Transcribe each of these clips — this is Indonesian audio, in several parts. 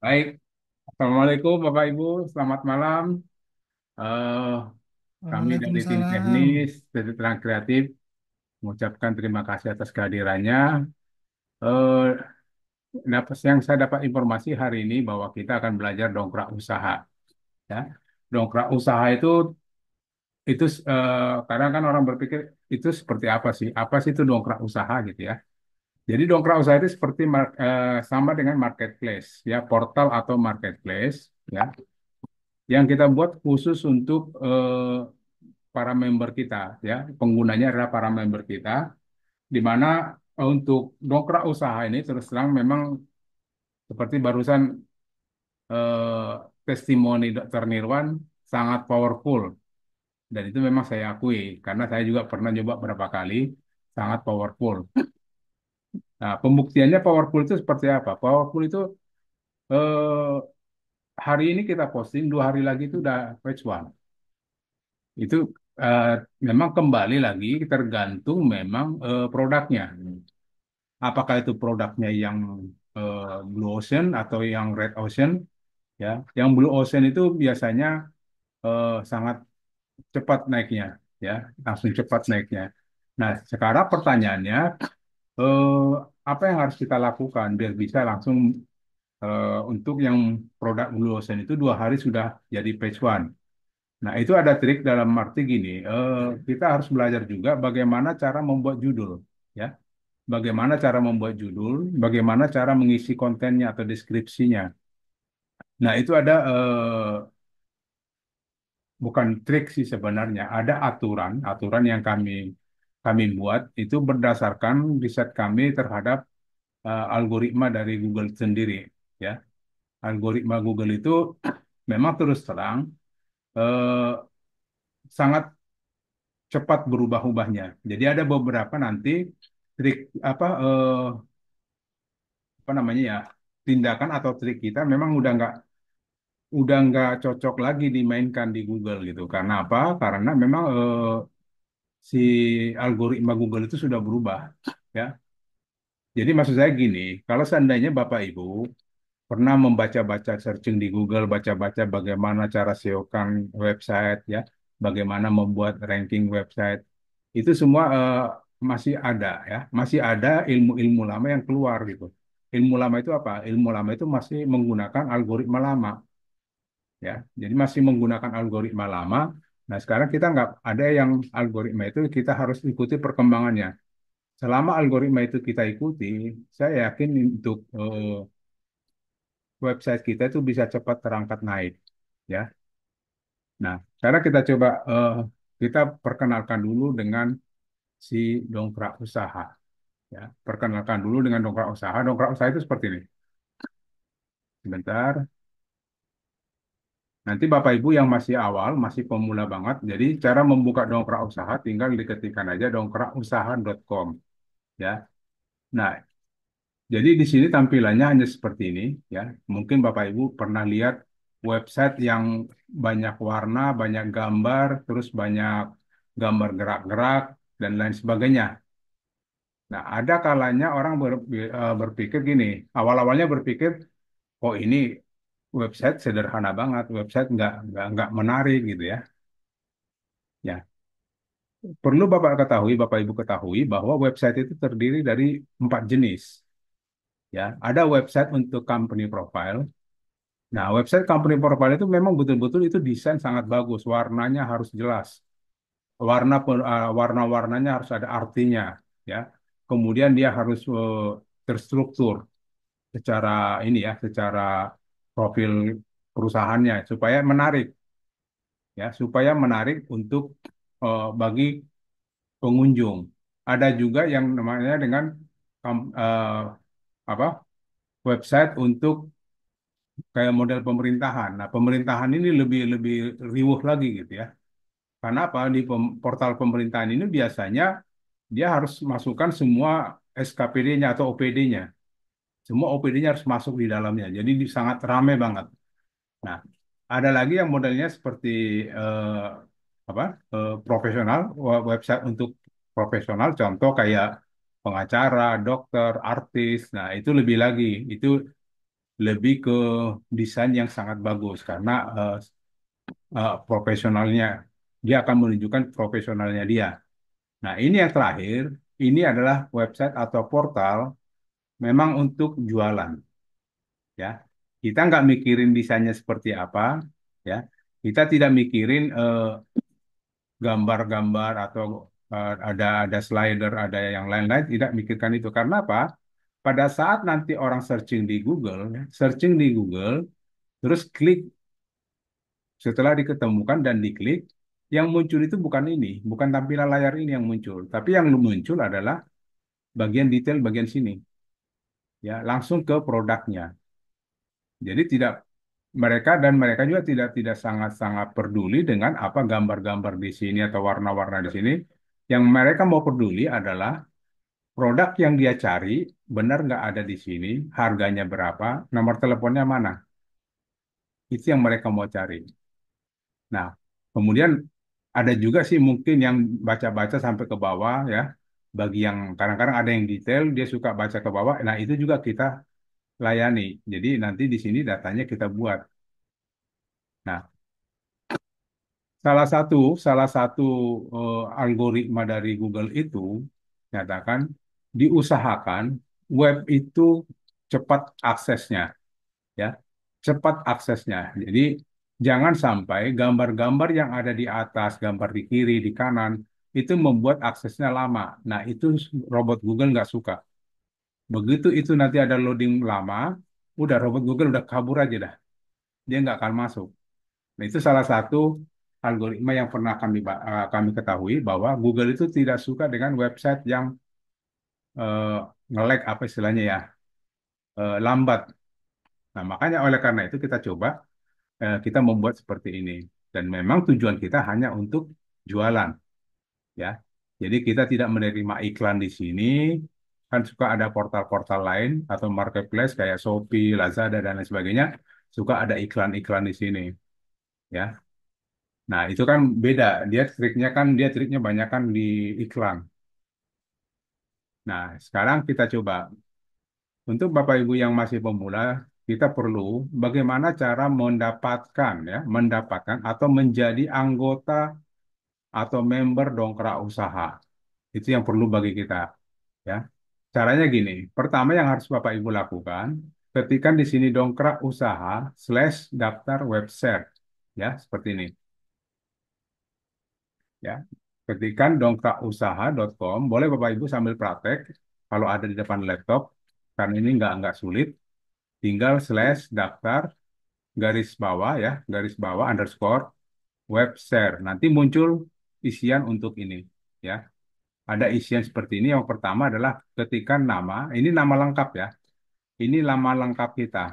Baik, Assalamualaikum Bapak Ibu, selamat malam. Eh, Kami dari tim Waalaikumsalam. teknis, dari Terang Kreatif, mengucapkan terima kasih atas kehadirannya. Yang saya dapat informasi hari ini bahwa kita akan belajar dongkrak usaha. Ya, dongkrak usaha itu kadang kan orang berpikir itu seperti apa sih? Apa sih itu dongkrak usaha gitu ya? Jadi dongkrak usaha itu seperti sama dengan marketplace, ya portal atau marketplace, ya yang kita buat khusus untuk para member kita, ya penggunanya adalah para member kita, di mana untuk dongkrak usaha ini terus terang memang seperti barusan testimoni Dokter Nirwan sangat powerful dan itu memang saya akui karena saya juga pernah coba berapa kali sangat powerful. Nah, pembuktiannya powerful itu seperti apa? Powerful itu eh, hari ini kita posting, 2 hari lagi itu udah page one. Itu eh, memang kembali lagi tergantung memang produknya. Apakah itu produknya yang Blue Ocean atau yang Red Ocean, ya. Yang Blue Ocean itu biasanya sangat cepat naiknya, ya, langsung cepat naiknya. Nah, sekarang pertanyaannya, eh, apa yang harus kita lakukan biar bisa langsung untuk yang produk Blue Ocean itu 2 hari sudah jadi page one. Nah, itu ada trik dalam arti gini, kita harus belajar juga bagaimana cara membuat judul, ya. Bagaimana cara membuat judul, bagaimana cara mengisi kontennya atau deskripsinya. Nah, itu ada bukan trik sih sebenarnya, ada aturan yang kami buat itu berdasarkan riset kami terhadap algoritma dari Google sendiri, ya. Algoritma Google itu memang terus terang eh, sangat cepat berubah-ubahnya. Jadi ada beberapa nanti trik apa namanya ya, tindakan atau trik kita memang udah nggak cocok lagi dimainkan di Google gitu. Karena apa? Karena memang si algoritma Google itu sudah berubah, ya. Jadi maksud saya gini, kalau seandainya Bapak Ibu pernah membaca-baca searching di Google, baca-baca bagaimana cara SEO-kan website, ya, bagaimana membuat ranking website, itu semua masih ada, ya, masih ada ilmu-ilmu lama yang keluar gitu. Ilmu lama itu apa? Ilmu lama itu masih menggunakan algoritma lama, ya. Jadi masih menggunakan algoritma lama. Nah, sekarang kita nggak ada yang algoritma itu kita harus ikuti perkembangannya. Selama algoritma itu kita ikuti, saya yakin untuk website kita itu bisa cepat terangkat naik, ya. Nah, sekarang kita coba kita perkenalkan dulu dengan si dongkrak usaha, ya. Perkenalkan dulu dengan dongkrak usaha. Dongkrak usaha itu seperti ini. Sebentar. Nanti Bapak Ibu yang masih awal, masih pemula banget, jadi cara membuka dongkrak usaha tinggal diketikkan aja dongkrakusaha.com, ya. Nah, jadi di sini tampilannya hanya seperti ini, ya. Mungkin Bapak Ibu pernah lihat website yang banyak warna, banyak gambar, terus banyak gambar gerak-gerak dan lain sebagainya. Nah, ada kalanya orang berpikir gini, awal-awalnya berpikir, oh ini website sederhana banget, website nggak menarik gitu ya. Ya, perlu Bapak ketahui, Bapak Ibu ketahui bahwa website itu terdiri dari 4 jenis. Ya, ada website untuk company profile. Nah, website company profile itu memang betul-betul itu desain sangat bagus, warnanya harus jelas, warna-warnanya harus ada artinya, ya. Kemudian dia harus terstruktur secara ini ya, secara profil perusahaannya supaya menarik, ya, supaya menarik untuk bagi pengunjung. Ada juga yang namanya dengan apa website untuk kayak model pemerintahan. Nah, pemerintahan ini lebih lebih riuh lagi gitu ya. Karena apa? Di portal pemerintahan ini biasanya dia harus masukkan semua SKPD-nya atau OPD-nya. Semua OPD-nya harus masuk di dalamnya. Jadi sangat ramai banget. Nah, ada lagi yang modelnya seperti apa? Profesional, website untuk profesional. Contoh kayak pengacara, dokter, artis. Nah, itu lebih lagi. Itu lebih ke desain yang sangat bagus karena profesionalnya dia akan menunjukkan profesionalnya dia. Nah, ini yang terakhir, ini adalah website atau portal memang untuk jualan, ya. Kita nggak mikirin desainnya seperti apa, ya. Kita tidak mikirin gambar-gambar atau ada slider, ada yang lain-lain, tidak mikirkan itu. Karena apa? Pada saat nanti orang searching di Google, terus klik setelah diketemukan dan diklik, yang muncul itu bukan ini, bukan tampilan layar ini yang muncul, tapi yang muncul adalah bagian detail bagian sini, ya, langsung ke produknya. Jadi tidak mereka juga tidak sangat-sangat peduli dengan apa gambar-gambar di sini atau warna-warna di sini. Yang mereka mau peduli adalah produk yang dia cari benar nggak ada di sini, harganya berapa, nomor teleponnya mana. Itu yang mereka mau cari. Nah, kemudian ada juga sih mungkin yang baca-baca sampai ke bawah ya. Bagi yang kadang-kadang ada yang detail, dia suka baca ke bawah. Nah, itu juga kita layani. Jadi nanti di sini datanya kita buat. Nah, salah satu algoritma dari Google itu nyatakan diusahakan web itu cepat aksesnya, ya, cepat aksesnya. Jadi jangan sampai gambar-gambar yang ada di atas, gambar di kiri, di kanan itu membuat aksesnya lama. Nah, itu robot Google nggak suka. Begitu itu nanti ada loading lama, udah robot Google udah kabur aja dah. Dia nggak akan masuk. Nah, itu salah satu algoritma yang pernah kami ketahui bahwa Google itu tidak suka dengan website yang eh, nge-lag apa istilahnya ya, lambat. Nah, makanya oleh karena itu kita coba kita membuat seperti ini. Dan memang tujuan kita hanya untuk jualan, ya. Jadi kita tidak menerima iklan di sini. Kan suka ada portal-portal lain atau marketplace kayak Shopee, Lazada dan lain sebagainya, suka ada iklan-iklan di sini, ya. Nah, itu kan beda. Dia triknya banyak kan di iklan. Nah, sekarang kita coba. Untuk Bapak Ibu yang masih pemula, kita perlu bagaimana cara mendapatkan atau menjadi anggota atau member dongkrak usaha. Itu yang perlu bagi kita, ya. Caranya gini, pertama yang harus Bapak Ibu lakukan, ketikkan di sini dongkrak usaha slash daftar website, ya, seperti ini. Ya. Ketikkan dongkrakusaha.com, boleh Bapak Ibu sambil praktek kalau ada di depan laptop, karena ini nggak sulit, tinggal slash daftar garis bawah underscore web share. Nanti muncul isian untuk ini, ya. Ada isian seperti ini. Yang pertama adalah ketikkan nama, ini nama lengkap ya. Ini nama lengkap kita.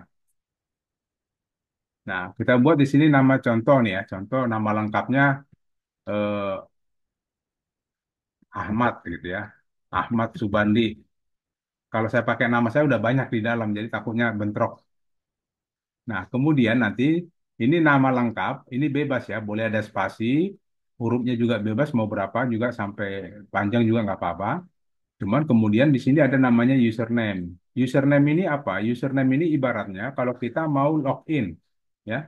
Nah, kita buat di sini nama contoh nih ya. Contoh nama lengkapnya eh, Ahmad gitu ya. Ahmad Subandi. Kalau saya pakai nama saya udah banyak di dalam, jadi takutnya bentrok. Nah, kemudian nanti ini nama lengkap, ini bebas ya, boleh ada spasi, hurufnya juga bebas, mau berapa juga sampai panjang juga nggak apa-apa. Cuman kemudian di sini ada namanya username. Username ini apa? Username ini ibaratnya kalau kita mau login, ya.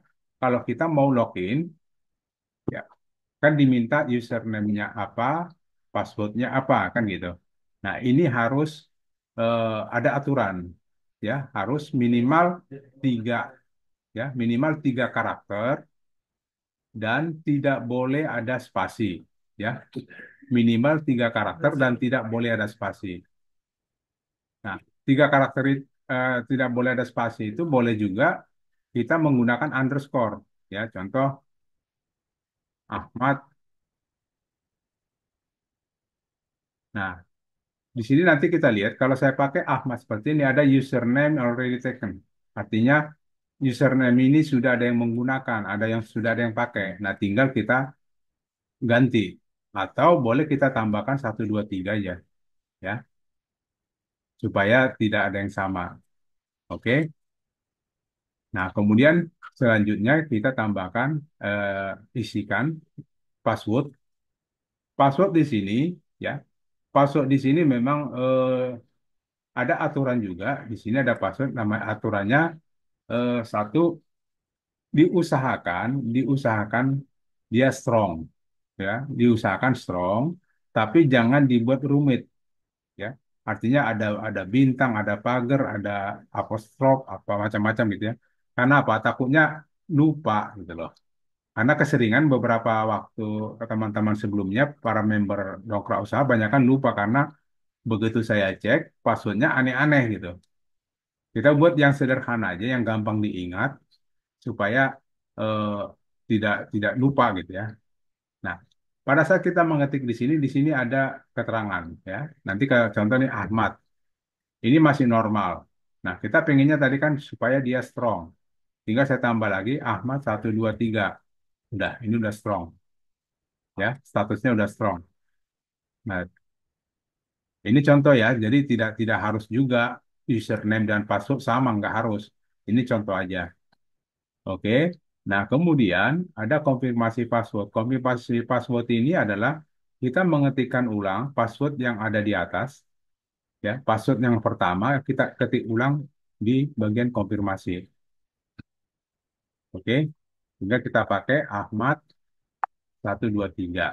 Kalau kita mau login, ya kan diminta username-nya apa, passwordnya apa, kan gitu. Nah, ini harus ada aturan, ya, harus tiga, minimal tiga karakter dan tidak boleh ada spasi, ya, minimal tiga karakter dan tidak boleh ada spasi. Nah, tiga karakter tidak boleh ada spasi itu boleh juga kita menggunakan underscore, ya, contoh Ahmad. Nah, di sini nanti kita lihat, kalau saya pakai Ahmad seperti ini, ada username already taken. Artinya, username ini sudah ada yang menggunakan, sudah ada yang pakai. Nah, tinggal kita ganti. Atau boleh kita tambahkan 1, 2, 3 aja, ya, supaya tidak ada yang sama. Oke? Nah, kemudian selanjutnya kita tambahkan, isikan password. Password di sini, ya, password di sini memang ada aturan juga. Di sini ada password, nama aturannya. Satu, diusahakan dia strong, ya, diusahakan strong, tapi jangan dibuat rumit, ya. Artinya ada bintang, ada pagar, ada apostrof, apa macam-macam gitu ya. Karena apa? Takutnya lupa gitu loh. Karena keseringan beberapa waktu ke teman-teman sebelumnya, para member dongkrak usaha banyak kan lupa karena begitu saya cek passwordnya aneh-aneh gitu. Kita buat yang sederhana aja, yang gampang diingat supaya eh, tidak lupa gitu ya. Nah, pada saat kita mengetik di sini ada keterangan ya. Nanti kayak contoh nih Ahmad, ini masih normal. Nah, kita pengennya tadi kan supaya dia strong. Tinggal saya tambah lagi Ahmad 123. Udah, ini udah strong ya, statusnya udah strong. Nah, ini contoh ya, jadi tidak harus juga username dan password sama, nggak harus. Ini contoh aja. Oke. Nah, kemudian ada konfirmasi password. Konfirmasi password ini adalah kita mengetikkan ulang password yang ada di atas, ya. Password yang pertama kita ketik ulang di bagian konfirmasi. Oke. Sehingga kita pakai Ahmad 123.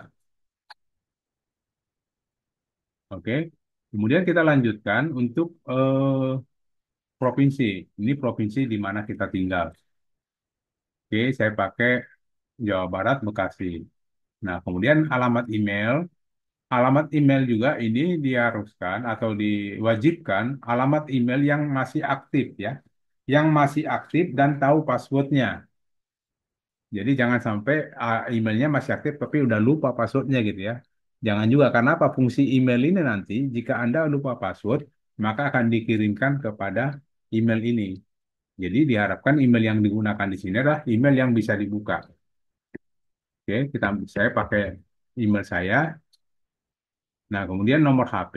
Oke. Kemudian kita lanjutkan untuk provinsi. Ini provinsi di mana kita tinggal. Oke, saya pakai Jawa Barat, Bekasi. Nah, kemudian alamat email juga ini diharuskan atau diwajibkan alamat email yang masih aktif ya, yang masih aktif dan tahu passwordnya. Jadi jangan sampai emailnya masih aktif tapi udah lupa passwordnya gitu ya. Jangan juga karena apa? Fungsi email ini nanti jika Anda lupa password maka akan dikirimkan kepada email ini. Jadi diharapkan email yang digunakan di sini adalah email yang bisa dibuka. Oke, saya pakai email saya. Nah, kemudian nomor HP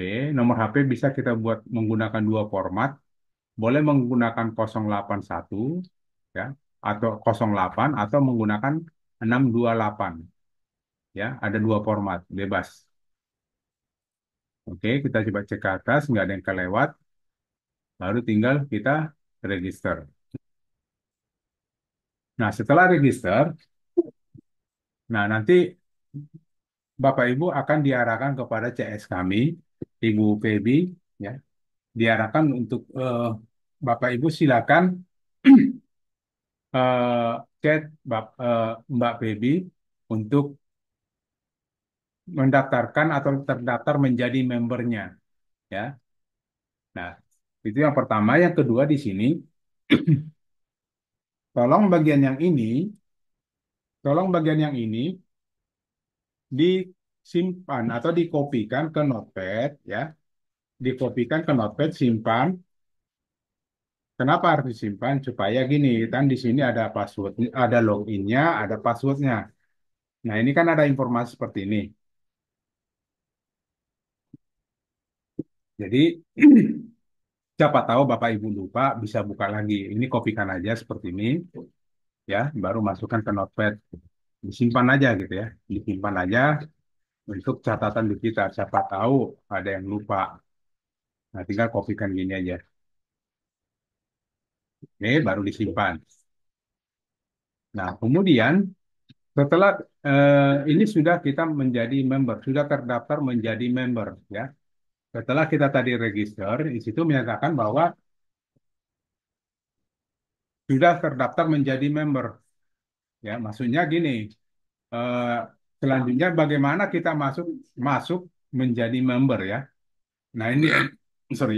bisa kita buat menggunakan dua format, boleh menggunakan 081 ya, atau 08 atau menggunakan 628 ya, ada dua format, bebas. Oke, kita coba cek ke atas, nggak ada yang kelewat, baru tinggal kita register. Nah, setelah register, nah nanti Bapak Ibu akan diarahkan kepada CS kami, Ibu Febi, ya, diarahkan untuk Bapak Ibu silakan chat Mbak Feby untuk mendaftarkan atau terdaftar menjadi membernya ya. Nah, itu yang pertama. Yang kedua di sini, tolong bagian yang ini, tolong bagian yang ini disimpan atau dikopikan ke Notepad ya. Dikopikan ke Notepad, simpan. Kenapa harus disimpan? Supaya gini, kan di sini ada password, ada loginnya, ada passwordnya. Nah, ini kan ada informasi seperti ini. Jadi siapa tahu Bapak Ibu lupa bisa buka lagi. Ini kopikan aja seperti ini ya, baru masukkan ke Notepad. Disimpan aja gitu ya. Disimpan aja untuk catatan di kita. Siapa tahu ada yang lupa. Nah, tinggal kopikan gini aja. Oke, baru disimpan. Nah, kemudian setelah ini sudah kita menjadi member, sudah terdaftar menjadi member ya. Setelah kita tadi register, di situ menyatakan bahwa sudah terdaftar menjadi member. Ya, maksudnya gini, eh, selanjutnya bagaimana kita masuk masuk menjadi member ya. Nah ini sorry,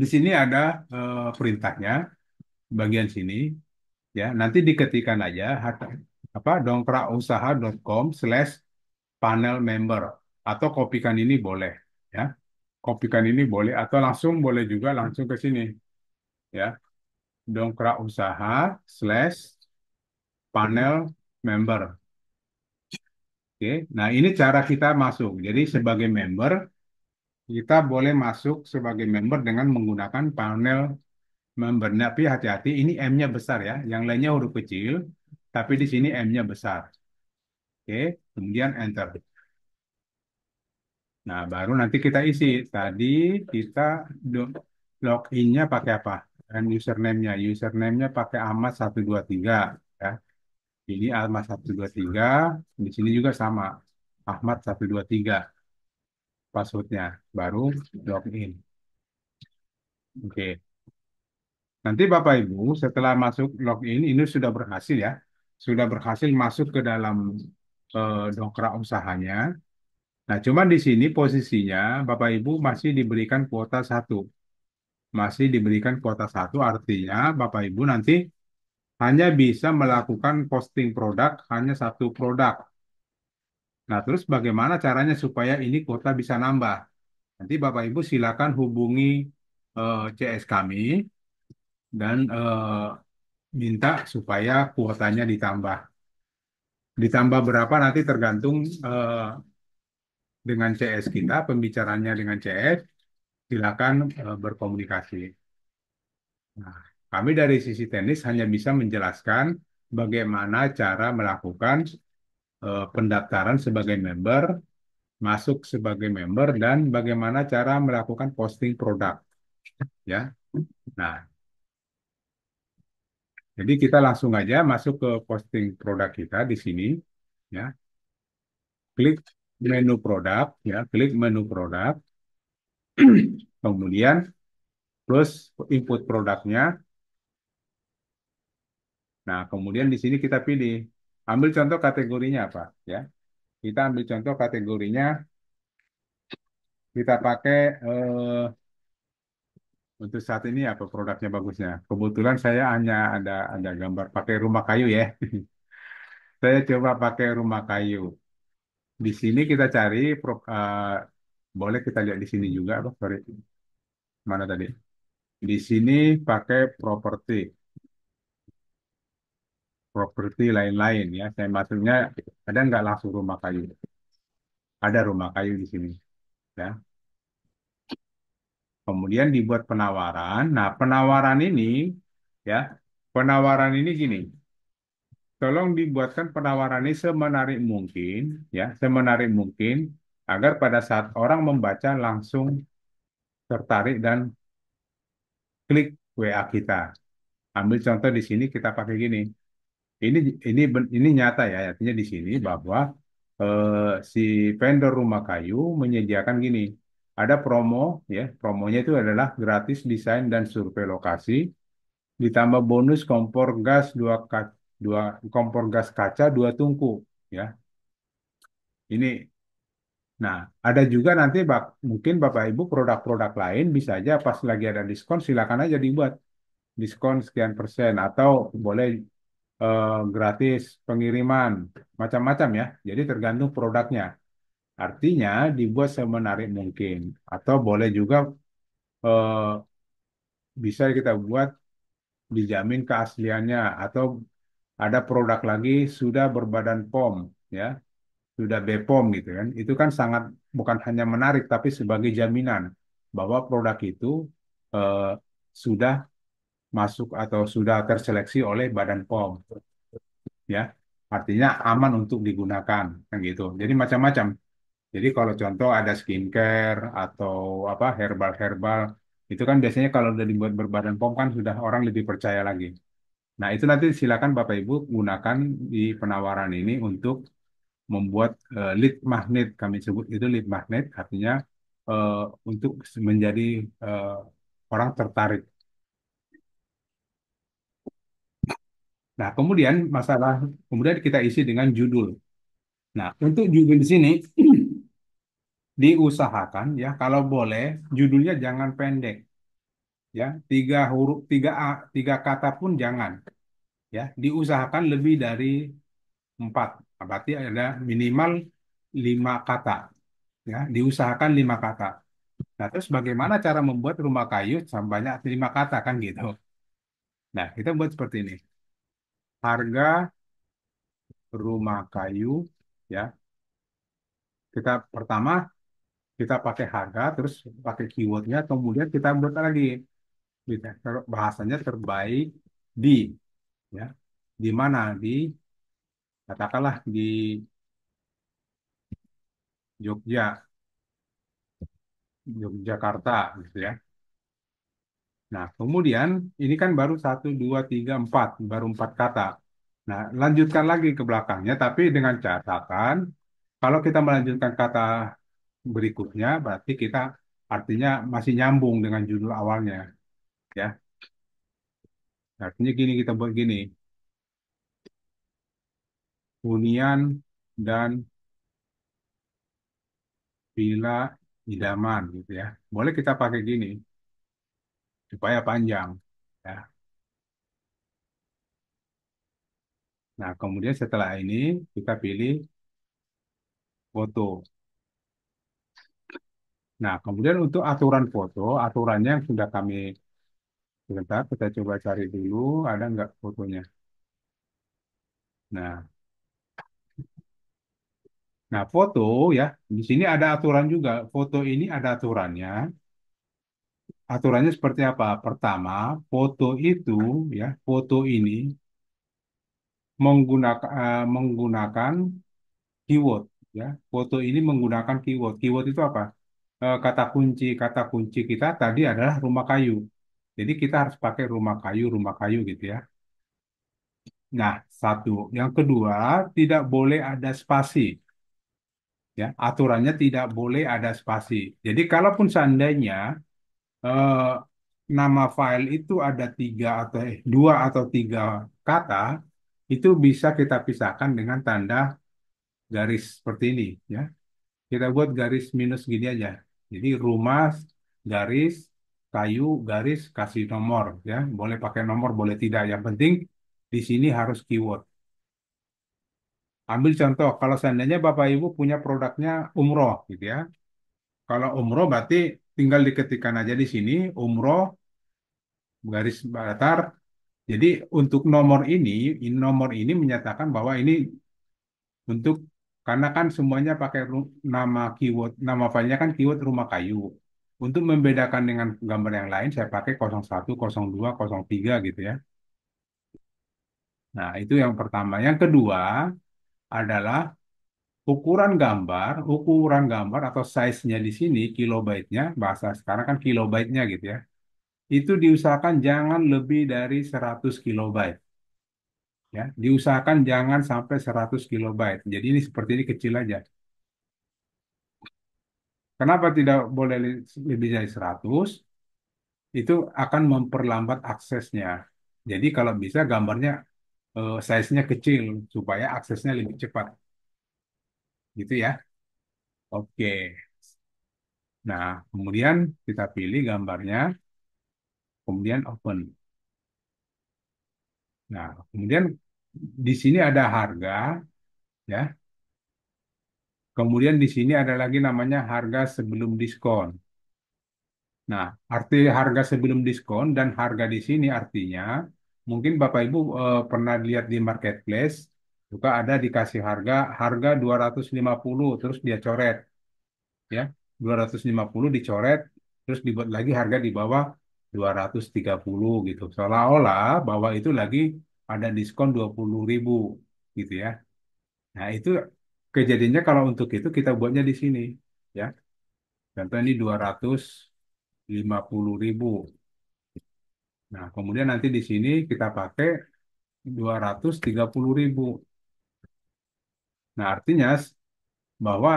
di sini ada perintahnya bagian sini ya. Nanti diketikkan aja apa dongkrakusaha.com/panel member atau kopikan ini boleh ya. Kopikan ini boleh atau langsung boleh juga langsung ke sini ya. Dongkrakusaha/panel member. Oke, nah ini cara kita masuk. Jadi sebagai member, kita boleh masuk sebagai member dengan menggunakan panel member. Nah, tapi hati-hati, ini M-nya besar ya. Yang lainnya huruf kecil, tapi di sini M-nya besar. Oke, kemudian enter. Nah, baru nanti kita isi. Tadi kita login-nya pakai apa? Dan username-nya pakai Ahmad 123 ya. Ini Ahmad 123, di sini juga sama Ahmad 123 passwordnya, baru login. Oke. Nanti Bapak Ibu setelah masuk login ini sudah berhasil ya, sudah berhasil masuk ke dalam dongkrak usahanya. Nah, cuman di sini posisinya Bapak Ibu masih diberikan kuota satu, masih diberikan kuota satu, artinya Bapak Ibu nanti hanya bisa melakukan posting produk hanya satu produk. Nah, terus bagaimana caranya supaya ini kuota bisa nambah? Nanti Bapak Ibu silakan hubungi CS kami dan minta supaya kuotanya ditambah. Ditambah berapa nanti tergantung dengan CS kita, pembicaranya dengan CS, silakan berkomunikasi. Nah, kami dari sisi teknis hanya bisa menjelaskan bagaimana cara melakukan pendaftaran sebagai member, masuk sebagai member, dan bagaimana cara melakukan posting produk. Ya, nah, jadi kita langsung aja masuk ke posting produk kita di sini. Ya, klik menu produk, ya, klik menu produk, kemudian plus input produknya. Nah, kemudian di sini kita pilih, ambil contoh kategorinya apa, ya. Kita ambil contoh kategorinya, kita pakai untuk saat ini apa produknya bagusnya. Kebetulan saya hanya ada gambar pakai rumah kayu ya. Saya coba pakai rumah kayu. Di sini kita cari, boleh kita lihat di sini juga, apa? Sorry, mana tadi? Di sini pakai properti lain-lain ya. Saya maksudnya ada nggak langsung rumah kayu? Ada rumah kayu di sini. Ya. Kemudian dibuat penawaran. Nah, penawaran ini ya, penawaran ini gini. Tolong dibuatkan penawaran ini semenarik mungkin ya, semenarik mungkin agar pada saat orang membaca langsung tertarik dan klik WA kita. Ambil contoh di sini kita pakai gini. Ini ini nyata ya, artinya di sini bahwa si vendor rumah kayu menyediakan gini. Ada promo ya, promonya itu adalah gratis desain dan survei lokasi, ditambah bonus dua kompor gas kaca 2 tungku ya. Ini, nah, ada juga nanti mungkin Bapak Ibu produk-produk lain bisa aja pas lagi ada diskon silakan aja dibuat diskon sekian persen atau boleh gratis pengiriman macam-macam ya. Jadi tergantung produknya. Artinya dibuat semenarik mungkin atau boleh juga eh, bisa kita buat dijamin keasliannya atau ada produk lagi sudah berbadan POM ya, sudah BPOM gitu kan. Itu kan sangat bukan hanya menarik tapi sebagai jaminan bahwa produk itu eh, sudah masuk atau sudah terseleksi oleh Badan POM ya. Artinya aman untuk digunakan kan gitu. Jadi macam-macam. Jadi kalau contoh ada skincare atau apa herbal-herbal itu kan biasanya kalau udah dibuat berbadan POM kan sudah orang lebih percaya lagi. Nah, itu nanti silakan Bapak Ibu gunakan di penawaran ini untuk membuat lead magnet, kami sebut itu lead magnet, artinya eh, untuk menjadi eh, orang tertarik. Nah, kemudian kita isi dengan judul. Nah, untuk judul di sini diusahakan ya kalau boleh judulnya jangan pendek ya, 3 huruf, 3 kata pun jangan ya, diusahakan lebih dari 4. Berarti ada minimal 5 kata ya, diusahakan 5 kata. Nah, terus bagaimana cara membuat rumah kayu sebanyak 5 kata kan gitu. Nah, kita buat seperti ini. Harga rumah kayu ya. Kita pertama kita pakai harga, terus pakai keywordnya, kemudian kita buat lagi gitu. Bahasanya terbaik di ya. Di mana? Di katakanlah di Jogja, Yogyakarta gitu ya. Nah, kemudian ini kan baru satu, dua, tiga, empat, baru empat kata. Nah, lanjutkan lagi ke belakangnya, tapi dengan catatan, kalau kita melanjutkan kata berikutnya, berarti kita artinya masih nyambung dengan judul awalnya, ya. Artinya gini kita buat gini, hunian dan villa idaman, gitu ya. Boleh kita pakai gini supaya panjang, ya. Nah, kemudian setelah ini kita pilih foto. Nah, kemudian untuk aturan foto, aturannya yang sudah kami sebentar, kita coba cari dulu, ada nggak fotonya. Nah, nah foto ya, di sini ada aturan juga. Foto ini ada aturannya. Aturannya seperti apa? Pertama, foto itu ya, foto ini menggunakan keyword ya. Foto ini menggunakan keyword. Keyword itu apa? Kata kunci kita tadi adalah rumah kayu. Jadi kita harus pakai rumah kayu gitu ya. Nah, satu. Yang kedua, tidak boleh ada spasi. Ya, aturannya tidak boleh ada spasi. Jadi, kalaupun seandainya eh, nama file itu ada dua atau tiga kata, itu bisa kita pisahkan dengan tanda garis seperti ini. Ya, kita buat garis minus gini aja. Jadi, rumah garis kayu garis kasih nomor. Ya, boleh pakai nomor, boleh tidak. Yang penting di sini harus keyword. Ambil contoh, kalau seandainya Bapak Ibu punya produknya umroh gitu ya. Kalau umroh berarti tinggal diketikkan aja di sini, umroh garis datar. Jadi untuk nomor ini menyatakan bahwa ini untuk, karena kan semuanya pakai nama keyword, nama filenya kan keyword rumah kayu. Untuk membedakan dengan gambar yang lain, saya pakai 01, 02, 03 gitu ya. Nah, itu yang pertama. Yang kedua adalah ukuran gambar atau size-nya di sini, kilobyte-nya, bahasa sekarang kan kilobyte-nya gitu ya. Itu diusahakan jangan lebih dari 100 kilobyte. Ya, diusahakan jangan sampai 100 kilobyte. Jadi ini seperti ini kecil aja. Kenapa tidak boleh lebih dari 100? Itu akan memperlambat aksesnya. Jadi kalau bisa gambarnya size-nya kecil supaya aksesnya lebih cepat. Gitu ya. Oke. Nah, kemudian kita pilih gambarnya, kemudian open. Nah, kemudian di sini ada harga, ya. Kemudian di sini ada lagi namanya harga sebelum diskon. Nah, arti harga sebelum diskon dan harga di sini artinya, mungkin Bapak Ibu pernah lihat di marketplace, juga ada dikasih harga 250, terus dia coret, ya. 250 dicoret, terus dibuat lagi harga di bawah 230 gitu. Seolah-olah bahwa itu lagi ada diskon 20.000 gitu ya. Nah, itu kejadiannya kalau untuk itu kita buatnya di sini, ya. Contoh ini 250.000. Nah, kemudian nanti di sini kita pakai 230.000. Nah, artinya bahwa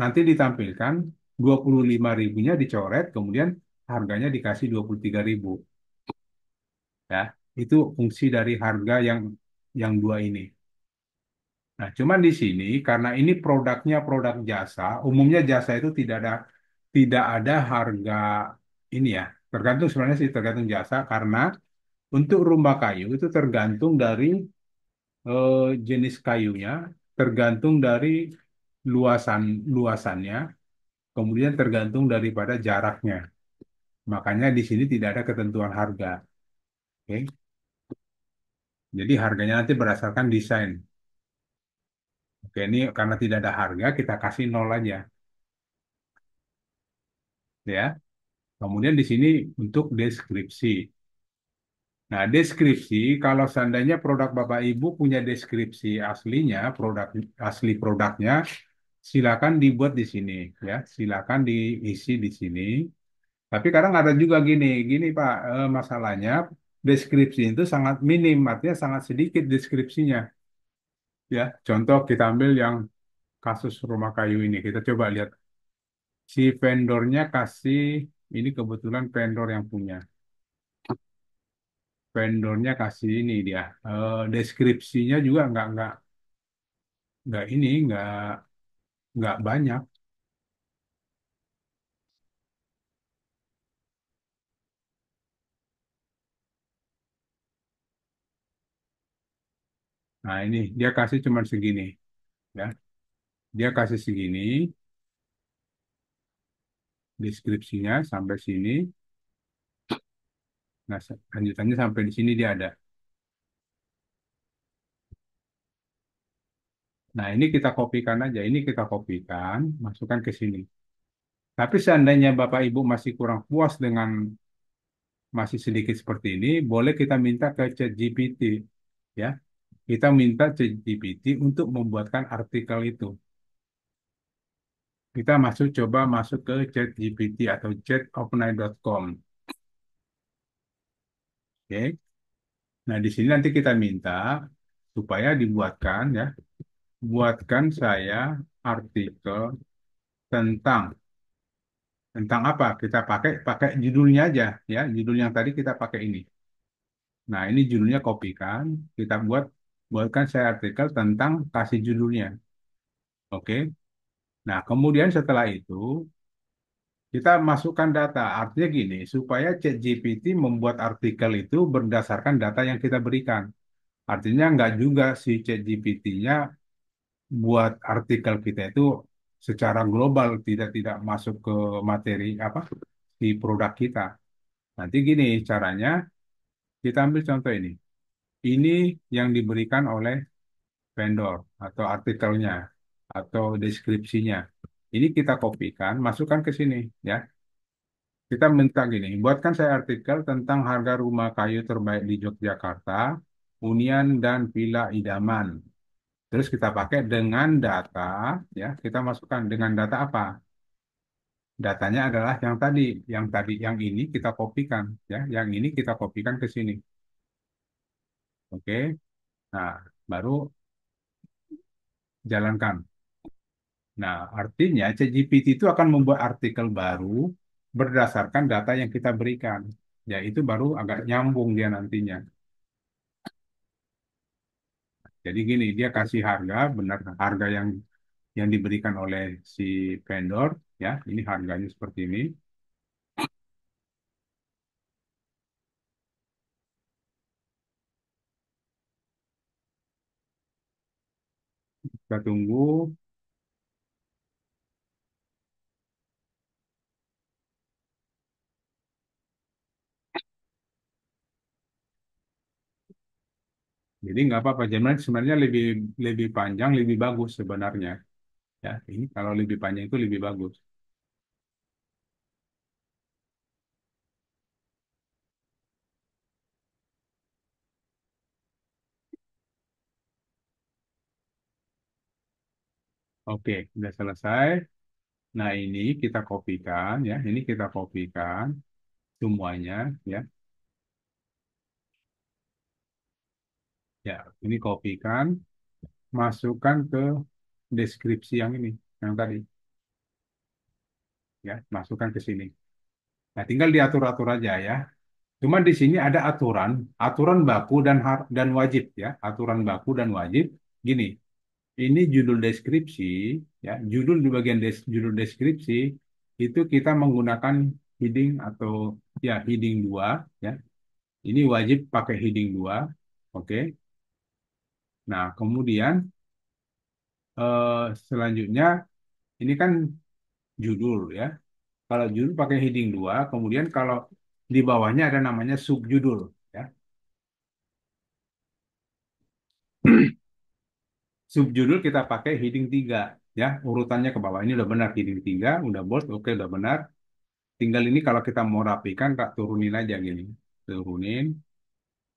nanti ditampilkan 25 ribunya dicoret, kemudian harganya dikasih 23.000. Ya, itu fungsi dari harga yang dua ini. Nah, cuman di sini karena ini produknya produk jasa, umumnya jasa itu tidak ada harga ini ya. Tergantung sebenarnya sih tergantung jasa karena untuk rumah kayu itu tergantung dari jenis kayunya, tergantung dari luasan luasannya, kemudian tergantung daripada jaraknya. Makanya di sini tidak ada ketentuan harga. Oke. Jadi harganya nanti berdasarkan desain. Oke, ini karena tidak ada harga, kita kasih nol aja, ya. Kemudian di sini untuk deskripsi. Nah, deskripsi, kalau seandainya produk Bapak Ibu punya deskripsi aslinya, produk asli produknya, silakan dibuat di sini, ya. Silakan diisi di sini. Tapi kadang ada juga gini, gini Pak, masalahnya deskripsi itu sangat minim, artinya sangat sedikit deskripsinya. Ya, contoh kita ambil yang kasus rumah kayu ini, kita coba lihat si vendornya kasih, ini kebetulan vendor yang punya, vendornya kasih ini dia, deskripsinya juga nggak ini, nggak banyak. Nah ini dia kasih cuma segini, ya, dia kasih segini, deskripsinya sampai sini. Nah, lanjutannya sampai di sini dia ada. Nah, ini kita kopikan aja. Ini kita kopikan, masukkan ke sini. Tapi seandainya Bapak Ibu masih kurang puas dengan masih sedikit seperti ini, boleh kita minta ke ChatGPT, ya. Kita minta ChatGPT untuk membuatkan artikel itu. Kita coba masuk ke ChatGPT atau chatopnai.com. Oke. Nah, di sini nanti kita minta supaya dibuatkan ya, buatkan saya artikel tentang apa? Kita pakai pakai judulnya aja ya, judul yang tadi kita pakai ini. Nah, ini judulnya kopikan, kita buatkan saya artikel tentang kasih judulnya. Oke. Nah, kemudian setelah itu kita masukkan data. Artinya gini, supaya ChatGPT membuat artikel itu berdasarkan data yang kita berikan. Artinya nggak juga si ChatGPT-nya buat artikel kita itu secara global, tidak tidak masuk ke materi apa di produk kita. Nanti gini caranya, kita ambil contoh ini. Ini yang diberikan oleh vendor atau artikelnya atau deskripsinya. Ini kita kopikan, masukkan ke sini ya. Kita minta gini, buatkan saya artikel tentang harga rumah kayu terbaik di Yogyakarta, hunian dan villa idaman. Terus kita pakai dengan data, ya, kita masukkan dengan data apa? Datanya adalah yang ini kita kopikan, ya, yang ini kita kopikan ke sini. Oke. Nah, baru jalankan. Nah, artinya ChatGPT itu akan membuat artikel baru berdasarkan data yang kita berikan. Ya, itu baru agak nyambung dia nantinya. Jadi gini, dia kasih harga, benar harga yang diberikan oleh si vendor, ya, ini harganya seperti ini. Kita tunggu. Jadi nggak apa-apa, Jadi sebenarnya lebih lebih panjang, lebih bagus sebenarnya. Ya, ini kalau lebih panjang itu lebih bagus. Oke, sudah selesai. Nah, ini kita kopikan ya. Ini kita kopikan semuanya ya. Ya, ini kopikan, masukkan ke deskripsi yang ini, yang tadi ya, masukkan ke sini. Nah, tinggal diatur-atur aja ya. Cuma di sini ada aturan, aturan baku dan wajib ya. Aturan baku dan wajib. Gini, ini judul deskripsi ya. Judul deskripsi itu kita menggunakan heading atau ya heading 2 ya. Ini wajib pakai heading 2. Oke. Nah, kemudian selanjutnya ini kan judul ya. Kalau judul pakai heading 2, kemudian kalau di bawahnya ada namanya subjudul ya. Subjudul kita pakai heading 3 ya, urutannya ke bawah. Ini udah benar heading 3, udah bold, oke udah benar. Tinggal ini kalau kita mau rapikan, Kak, turunin aja gini. Turunin.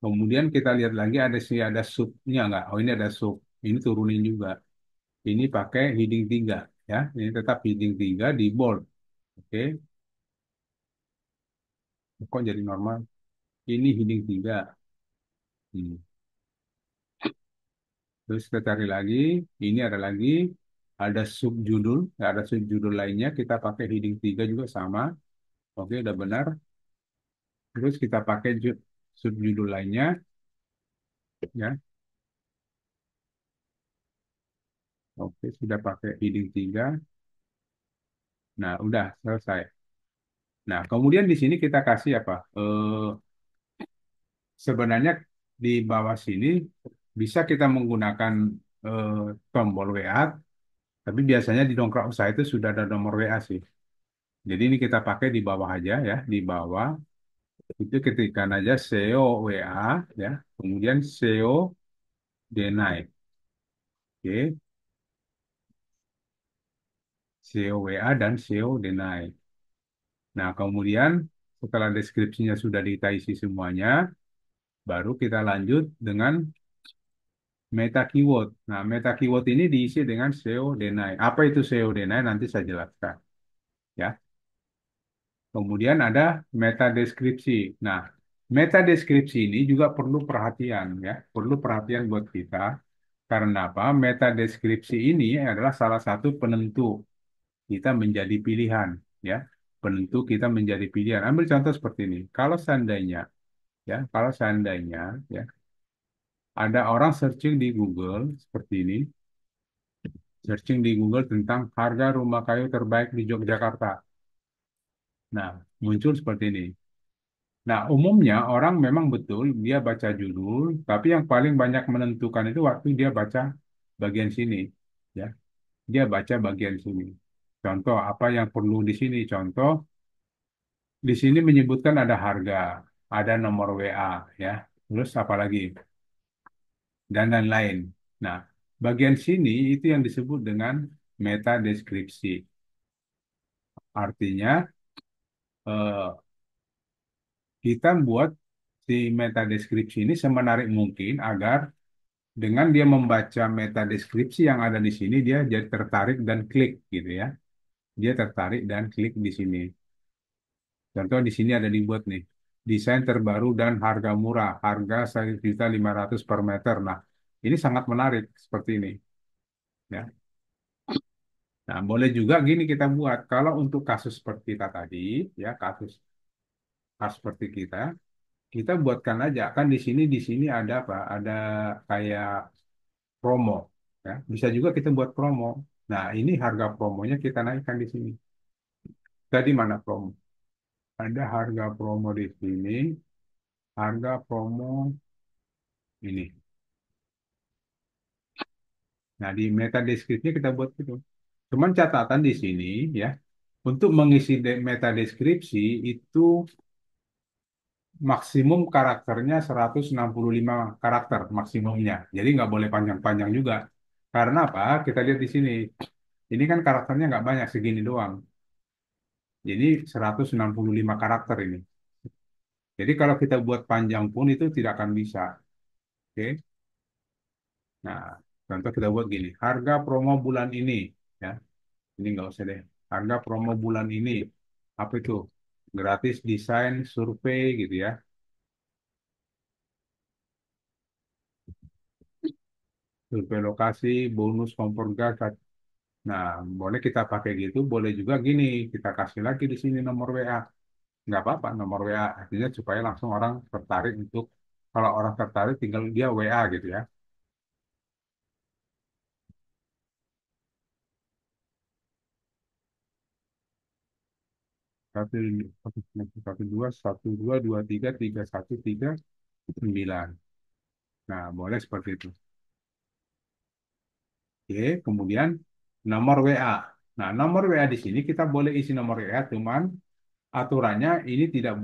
Kemudian kita lihat lagi ada subnya nggak? Oh, ini ada sub. Ini turunin juga. Ini pakai heading 3 ya. Ini tetap heading 3 di bold. Oke. Kok jadi normal? Ini heading 3. Hmm. Terus kita cari lagi, ini ada lagi, ada subjudul, ada subjudul lainnya, kita pakai heading 3 juga sama. Oke, udah benar. Terus kita pakai subjudul lainnya, ya. Oke, sudah pakai heading 3. Nah, udah selesai. Nah, kemudian di sini kita kasih apa? Sebenarnya di bawah sini bisa kita menggunakan eh, tombol WA, tapi biasanya di dongkrak usaha itu sudah ada nomor WA sih. Jadi ini kita pakai di bawah aja ya, di bawah itu ketikkan aja SEO WA ya, kemudian SEO deny, oke, SEO WA dan SEO deny. Nah, kemudian setelah deskripsinya sudah kita isi semuanya, baru kita lanjut dengan meta keyword. Nah, meta keyword ini diisi dengan SEO deny. Apa itu SEO deny? Nanti saya jelaskan. Ya. Kemudian ada meta deskripsi. Nah, meta deskripsi ini juga perlu perhatian ya, perlu perhatian buat kita. Karena apa? Meta deskripsi ini adalah salah satu penentu kita menjadi pilihan ya. Penentu kita menjadi pilihan. Ambil contoh seperti ini. Kalau seandainya ya ada orang searching di Google seperti ini, searching di Google tentang harga rumah kayu terbaik di Yogyakarta. Nah, muncul seperti ini. Nah, umumnya orang memang betul dia baca judul, tapi yang paling banyak menentukan itu waktu dia baca bagian sini, ya. Dia baca bagian sini. Contoh apa yang perlu di sini? Contoh di sini menyebutkan ada harga, ada nomor WA, ya. Terus apa lagi? Dan lain-lain. Nah, bagian sini itu yang disebut dengan meta deskripsi. Artinya eh, kita buat si meta deskripsi ini semenarik mungkin agar dengan dia membaca meta deskripsi yang ada di sini, dia jadi tertarik dan klik gitu ya. Dia tertarik dan klik di sini. Contoh di sini ada dibuat nih, desain terbaru dan harga murah, harga 1.500.000 per meter. Nah, ini sangat menarik seperti ini ya. Nah, boleh juga gini kita buat. Kalau untuk kasus seperti kita tadi, ya kasus kasus seperti kita buatkan aja kan di sini ada apa? Ada kayak promo ya. Bisa juga kita buat promo. Nah, ini harga promonya kita naikkan di sini. Tadi mana promo? Ada harga promo di sini, harga promo ini. Nah, di meta deskripsinya kita buat gitu. Cuman catatan di sini ya, untuk mengisi meta deskripsi itu maksimum karakternya 165 karakter maksimumnya. Jadi nggak boleh panjang-panjang juga. Karena apa? Kita lihat di sini. Ini kan karakternya nggak banyak, segini doang. Jadi 165 karakter ini. Jadi kalau kita buat panjang pun itu tidak akan bisa. Oke. Nah, contoh kita buat gini. Harga promo bulan ini. Ya, ini nggak usah deh. Harga promo bulan ini. Apa itu? Gratis desain, survei gitu ya. Survei lokasi, bonus kompor gas. Nah, boleh kita pakai gitu. Boleh juga gini. Kita kasih lagi di sini nomor WA. Nggak apa-apa nomor WA. Artinya supaya langsung orang tertarik untuk. Kalau orang tertarik tinggal dia WA gitu ya. Satu, satu, dua, satu, dua, dua, tiga, tiga, satu, tiga, sembilan. Nah, boleh seperti itu. Oke, kemudian nomor WA. Nah, nomor WA di sini kita boleh isi nomor WA, cuman aturannya ini tidak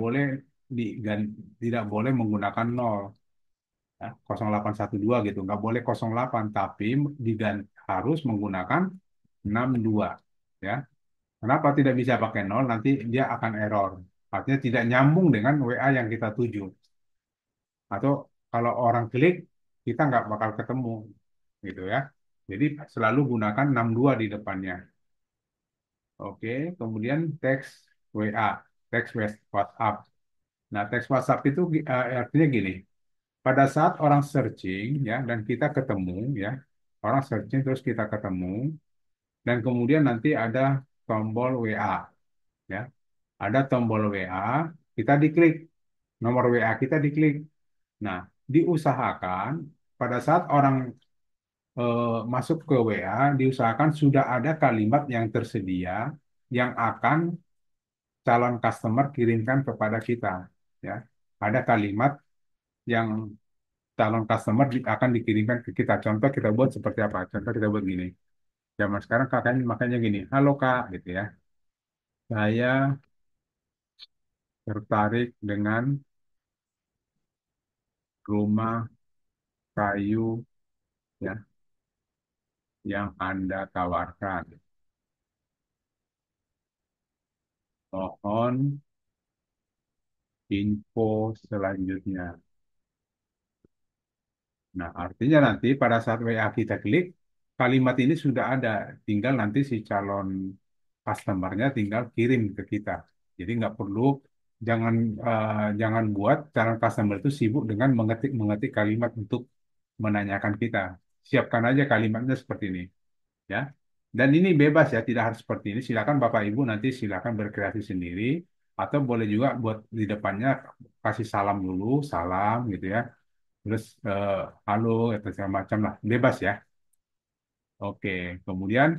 boleh menggunakan nol, ya, 0812 gitu. Nggak boleh 08, tapi harus menggunakan 62. Ya. Kenapa tidak bisa pakai nol? Nanti dia akan error. Artinya tidak nyambung dengan WA yang kita tuju. Atau kalau orang klik, kita nggak bakal ketemu gitu ya. Jadi selalu gunakan 62 di depannya. Oke, kemudian teks WA, teks WhatsApp. Nah, teks WhatsApp itu artinya gini, pada saat orang searching ya dan kita ketemu ya, orang searching terus kita ketemu dan kemudian nanti ada tombol WA ya. Ada tombol WA, kita diklik, nomor WA kita diklik. Nah, diusahakan pada saat orang masuk ke WA, diusahakan sudah ada kalimat yang tersedia yang akan calon customer kirimkan kepada kita. Ya, ada kalimat yang calon customer akan dikirimkan ke kita. Contoh kita buat seperti apa? Contoh kita buat gini. Zaman sekarang kakaknya makanya gini, halo kak, gitu ya. Saya tertarik dengan rumah kayu ya yang Anda tawarkan. Mohon info selanjutnya. Nah, artinya nanti pada saat WA kita klik, kalimat ini sudah ada. Tinggal nanti si calon customernya tinggal kirim ke kita. Jadi nggak perlu, jangan buat calon customer itu sibuk dengan mengetik kalimat untuk menanyakan kita. Siapkan aja kalimatnya seperti ini, ya. Dan ini bebas ya, tidak harus seperti ini. Silakan Bapak Ibu nanti silakan berkreasi sendiri, atau boleh juga buat di depannya kasih salam dulu, salam gitu ya. Terus halo atau segala macam lah, bebas ya. Oke, kemudian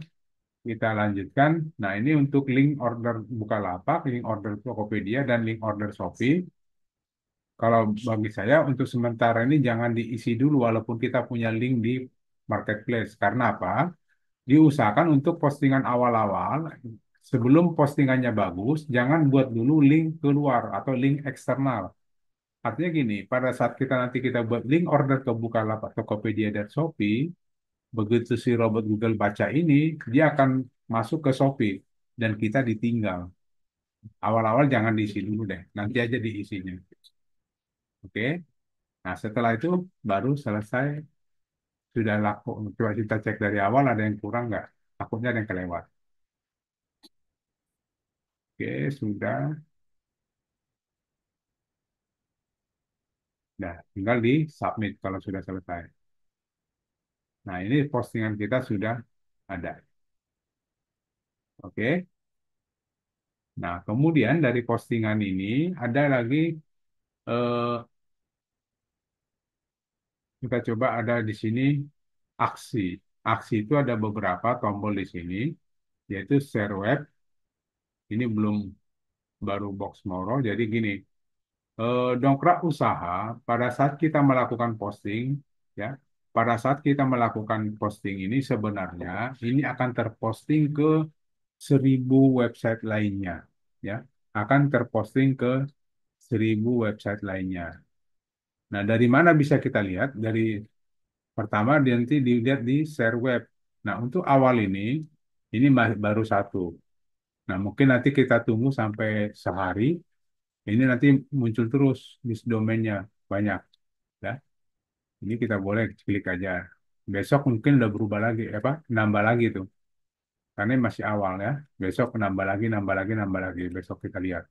kita lanjutkan. Nah, ini untuk link order Bukalapak, link order Tokopedia, dan link order Shopee. Kalau bagi saya untuk sementara ini jangan diisi dulu walaupun kita punya link di marketplace. Karena apa? Diusahakan untuk postingan awal-awal, sebelum postingannya bagus, jangan buat dulu link keluar atau link eksternal. Artinya gini, pada saat kita buat link order ke Bukalapak, Tokopedia, dan Shopee, begitu si robot Google baca ini, dia akan masuk ke Shopee dan kita ditinggal. Awal-awal jangan diisi dulu deh, nanti aja diisinya. Oke? Nah, setelah itu baru selesai, sudah laku. Coba kita cek dari awal ada yang kurang nggak? Takutnya ada yang kelewat. Oke, sudah. Nah, tinggal di submit kalau sudah selesai. Nah, ini postingan kita sudah ada. Oke. Nah, kemudian dari postingan ini ada lagi, eh, kita coba ada di sini aksi. Aksi itu ada beberapa tombol di sini, yaitu share web. Ini belum, baru box Moro. Jadi gini, dongkrak usaha pada saat kita melakukan posting, ya. Pada saat kita melakukan posting ini sebenarnya ini akan terposting ke 1.000 website lainnya, ya. Akan terposting ke 1.000 website lainnya. Nah, dari mana bisa kita lihat? Dari pertama nanti dilihat di share web. Nah, untuk awal ini baru satu. Nah, mungkin nanti kita tunggu sampai sehari. Ini nanti muncul terus di domainnya banyak. Ya, ini kita boleh klik aja. Besok mungkin udah berubah lagi, apa? Nambah lagi tuh. Karena ini masih awal ya. Besok nambah lagi, nambah lagi, nambah lagi. Besok kita lihat.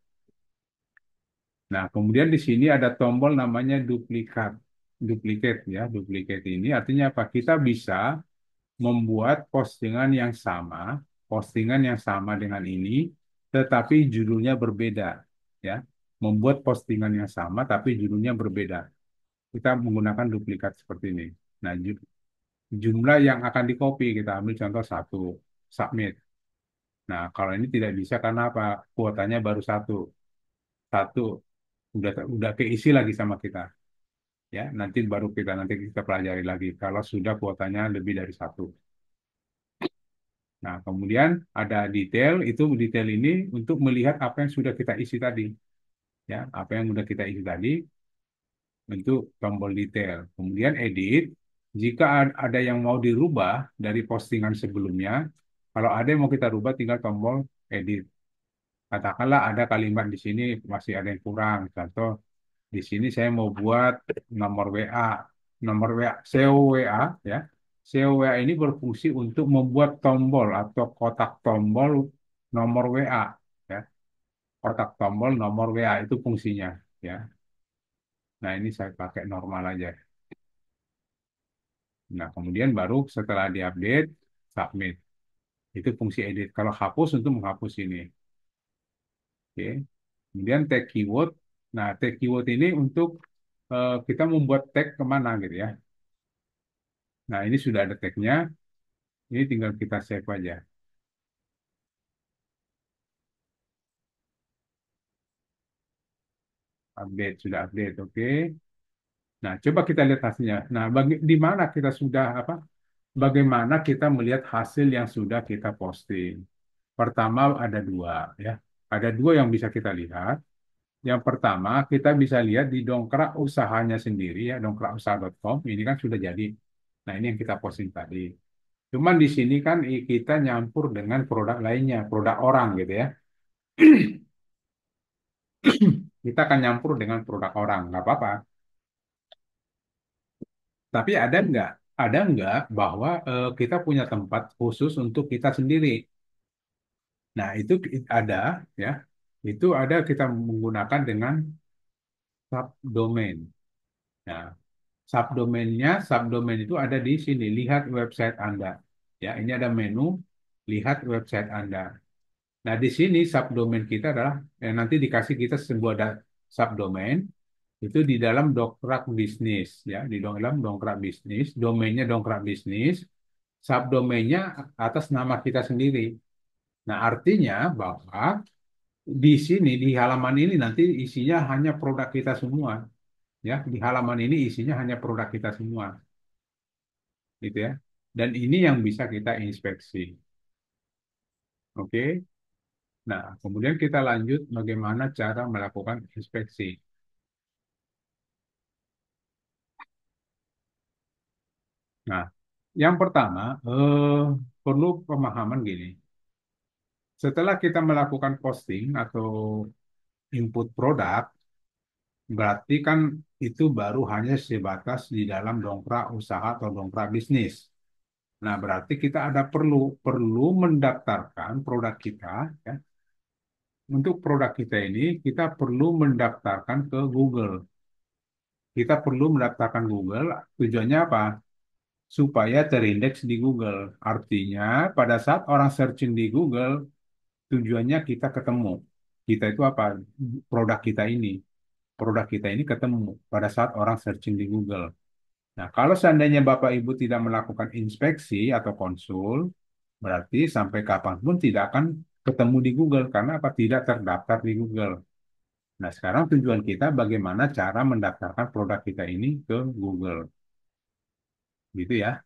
Nah, kemudian di sini ada tombol namanya duplikat. Duplikat ya, duplikat ini artinya apa? Kita bisa membuat postingan yang sama dengan ini, tetapi judulnya berbeda, ya. Membuat postingan yang sama, tapi judulnya berbeda. Kita menggunakan duplikat seperti ini. Nah, jumlah yang akan di copy kita ambil contoh satu, submit. Nah, kalau ini tidak bisa karena apa? Kuotanya baru satu, satu udah keisi lagi sama kita, ya. Nanti kita pelajari lagi kalau sudah kuotanya lebih dari satu. Nah, kemudian ada detail, itu detail ini untuk melihat apa yang sudah kita isi tadi. Ya, apa yang sudah kita isi tadi, bentuk tombol detail. Kemudian edit, jika ada yang mau dirubah dari postingan sebelumnya, kalau ada yang mau kita rubah, tinggal tombol edit. Katakanlah ada kalimat di sini masih ada yang kurang. Contoh, di sini saya mau buat nomor WA, nomor WA, SEO WA, ya. SEO WA ini berfungsi untuk membuat tombol atau kotak tombol nomor WA, ya. Kotak tombol nomor WA itu fungsinya. ya. Nah, ini saya pakai normal aja. Nah, kemudian baru setelah diupdate, submit. Itu fungsi edit. Kalau hapus untuk menghapus ini. Oke. Kemudian tag keyword. Nah, tag keyword ini untuk kita membuat tag kemana gitu ya. Nah, ini sudah ada tagnya. Ini tinggal kita save aja. Update, sudah update. Oke. Nah, coba kita lihat hasilnya. Nah, di mana kita sudah apa? Bagaimana kita melihat hasil yang sudah kita posting? Pertama ada dua ya. Ada dua yang bisa kita lihat. Yang pertama kita bisa lihat di dongkrak usahanya sendiri ya, dongkrakusaha.com ini kan sudah jadi. Nah, ini yang kita posting tadi. Cuman di sini kan kita nyampur dengan produk lainnya, produk orang gitu ya. Kita akan nyampur dengan produk orang, nggak apa-apa. Tapi ada nggak bahwa kita punya tempat khusus untuk kita sendiri? Nah, itu ada ya. Itu ada kita menggunakan dengan subdomain. Nah, subdomain itu ada di sini. Lihat website Anda. Ya, ini ada menu lihat website Anda. Nah, di sini subdomain kita adalah nanti dikasih kita sebuah subdomain itu di dalam dongkrak bisnis ya, di dalam dongkrak bisnis, domainnya dongkrak bisnis, subdomainnya atas nama kita sendiri. Nah, artinya bahwa di sini di halaman ini nanti isinya hanya produk kita semua ya, di halaman ini isinya hanya produk kita semua gitu ya. Dan ini yang bisa kita inspeksi. Oke. Nah, kemudian kita lanjut bagaimana cara melakukan inspeksi. Nah, yang pertama perlu pemahaman gini. Setelah kita melakukan posting atau input produk, berarti kan itu baru hanya sebatas di dalam dongkrak usaha atau dongkrak bisnis. Nah, berarti kita ada perlu mendaftarkan produk kita ya. Untuk produk kita ini kita perlu mendaftarkan ke Google. Kita perlu mendaftarkan Google. Tujuannya apa? Supaya terindeks di Google. Artinya pada saat orang searching di Google, tujuannya kita ketemu. Kita itu apa? Produk kita ini. Produk kita ini ketemu pada saat orang searching di Google. Nah, kalau seandainya Bapak Ibu tidak melakukan inspeksi atau konsul, berarti sampai kapanpun tidak akan ketemu di Google karena apa? Tidak terdaftar di Google. Nah, sekarang tujuan kita bagaimana cara mendaftarkan produk kita ini ke Google, gitu ya.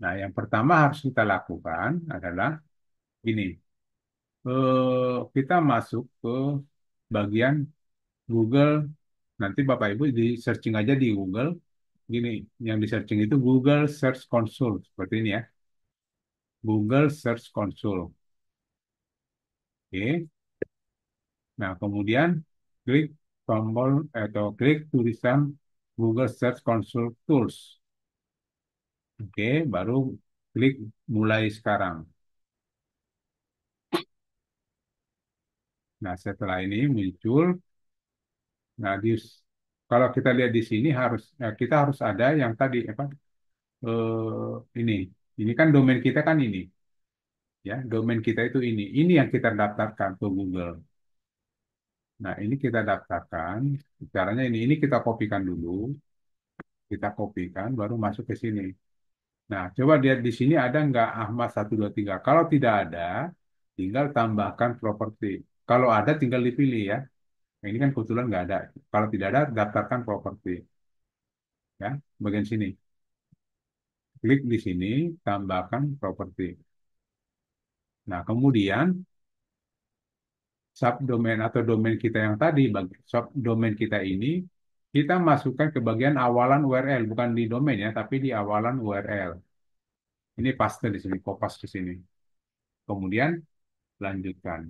Nah, yang pertama harus kita lakukan adalah ini, kita masuk ke bagian Google. Nanti Bapak Ibu di searching aja di Google. Gini, yang di searching itu Google Search Console seperti ini ya. Google Search Console. Oke. Nah, kemudian klik tombol atau klik tulisan Google Search Console Tools. Oke, baru klik mulai sekarang. Nah, setelah ini muncul. Nah, kalau kita lihat di sini kita harus ada yang tadi apa? Ini. Ini kan domain kita kan ini, ya. Domain kita itu ini. Ini yang kita daftarkan ke Google. Nah, ini kita daftarkan. Caranya ini kita kopikan dulu. Kita kopikan, baru masuk ke sini. Nah, coba lihat di sini ada nggak Ahmad 123. Kalau tidak ada, tinggal tambahkan properti. Kalau ada, tinggal dipilih ya. Nah, ini kan kebetulan nggak ada. Kalau tidak ada, daftarkan properti. Ya, bagian sini. Klik di sini, tambahkan properti. Nah, kemudian subdomain atau domain kita yang tadi, subdomain kita ini, kita masukkan ke bagian awalan URL, bukan di domain ya, tapi di awalan URL. Ini paste di sini, kopas ke sini. Kemudian lanjutkan.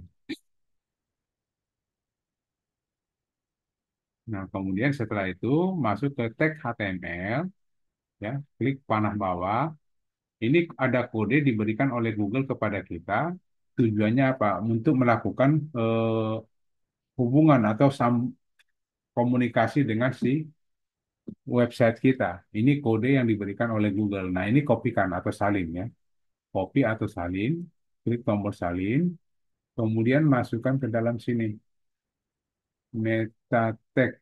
Nah, kemudian setelah itu masuk ke tag HTML, ya, klik panah bawah. Ini ada kode diberikan oleh Google kepada kita. Tujuannya apa? Untuk melakukan hubungan atau komunikasi dengan si website kita. Ini kode yang diberikan oleh Google. Nah, ini kopikan atau salin ya. Copy atau salin, klik tombol salin, kemudian masukkan ke dalam sini. Meta text,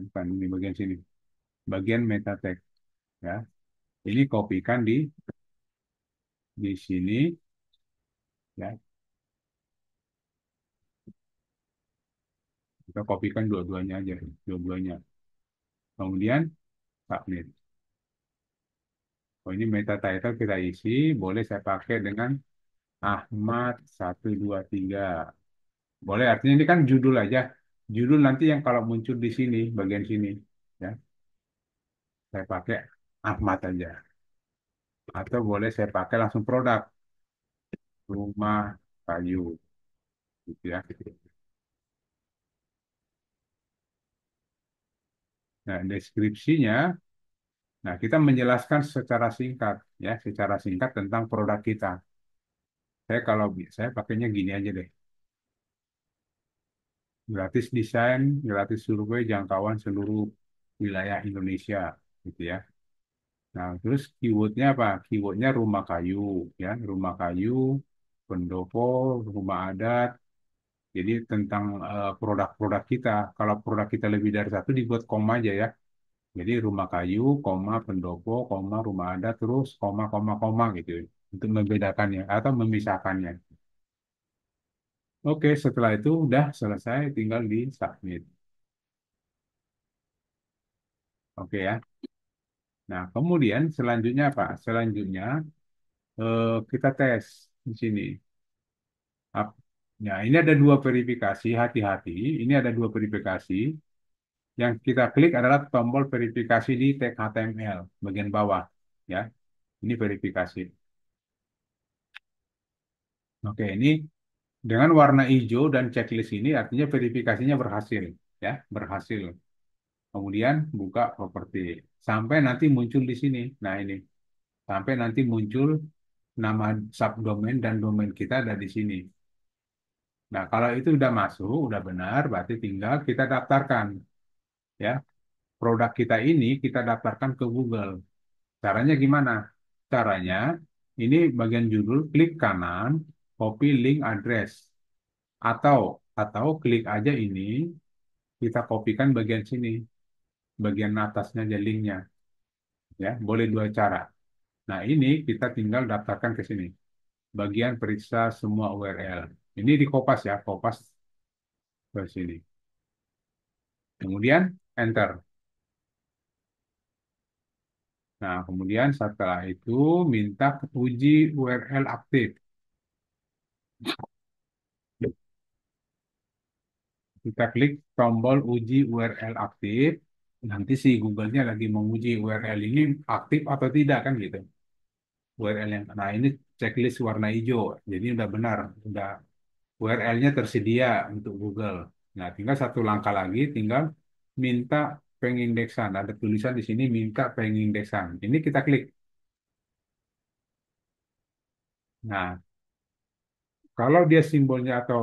bukan di bagian sini. Bagian meta text ya. Ini kopikan di sini ya. Kita kopikan dua-duanya aja, dua-duanya. Kemudian submit. Oh, ini meta title kita isi, boleh saya pakai dengan Ahmad 123. Boleh, artinya ini kan judul aja. Judul nanti yang kalau muncul di sini, bagian sini. Ya, saya pakai Ahmad aja. Atau boleh saya pakai langsung produk, rumah kayu. Gitu ya. Nah, deskripsinya, nah kita menjelaskan secara singkat, ya, secara singkat tentang produk kita. Saya pakainya gini aja deh. Gratis desain, gratis survei jangkauan seluruh wilayah Indonesia, gitu ya. Nah, terus keywordnya apa? Keywordnya rumah kayu, ya, rumah kayu, pendopo, rumah adat. Jadi tentang produk-produk kita. Kalau produk kita lebih dari satu dibuat koma aja ya. Jadi rumah kayu, koma, pendopo, koma, rumah adat, terus koma gitu untuk membedakannya atau memisahkannya. Oke, setelah itu udah selesai, tinggal di submit. Oke ya. Nah, kemudian selanjutnya apa? Selanjutnya kita tes di sini. Ap- Ya, ini ada dua verifikasi, hati-hati. Ini ada dua verifikasi. Yang kita klik adalah tombol verifikasi di tag HTML bagian bawah. Ya, ini verifikasi. Oke, ini dengan warna hijau dan checklist ini artinya verifikasinya berhasil. Ya, berhasil. Kemudian buka properti. Sampai nanti muncul di sini. Nah, ini. Sampai nanti muncul nama subdomain dan domain kita ada di sini. Nah, kalau itu udah masuk, udah benar, berarti tinggal kita daftarkan, ya. Produk kita ini kita daftarkan ke Google. Caranya gimana? Caranya, ini bagian judul, klik kanan, copy link address. Atau klik aja ini, kita kopikan bagian sini, bagian atasnya aja linknya. Ya, boleh dua cara. Nah, ini kita tinggal daftarkan ke sini. Bagian periksa semua URL. Ini di Kopas ya, Kopas ke sini. Kemudian enter. Nah, kemudian setelah itu minta uji URL aktif. Kita klik tombol uji URL aktif. Nanti si Google-nya lagi menguji URL ini aktif atau tidak kan gitu. URL yang nah ini checklist warna hijau. Jadi udah benar, udah URL-nya tersedia untuk Google. Nah, tinggal satu langkah lagi, tinggal minta pengindeksan. Ada tulisan di sini minta pengindeksan. Ini kita klik. Nah, kalau dia simbolnya atau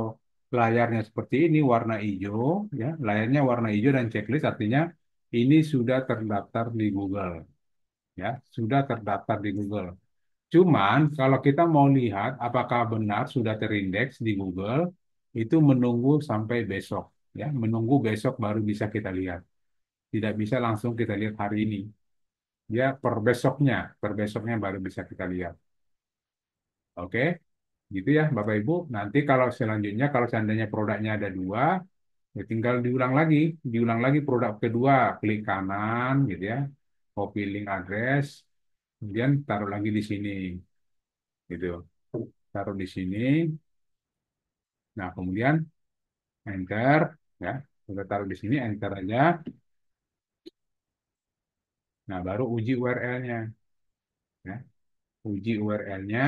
layarnya seperti ini warna hijau, ya, layarnya warna hijau dan checklist artinya ini sudah terdaftar di Google, ya, sudah terdaftar di Google. Cuman kalau kita mau lihat apakah benar sudah terindeks di Google, itu menunggu sampai besok, ya, menunggu besok baru bisa kita lihat. Tidak bisa langsung kita lihat hari ini. Dia per besoknya baru bisa kita lihat. Oke? Gitu ya, Bapak Ibu. Nanti kalau selanjutnya, kalau seandainya produknya ada dua, ya tinggal diulang lagi produk kedua, klik kanan, gitu ya, copy link address, kemudian taruh lagi di sini, gitu. Taruh di sini, nah kemudian enter, ya, sudah taruh di sini, enter aja. Nah baru uji URL-nya, ya, uji URL-nya,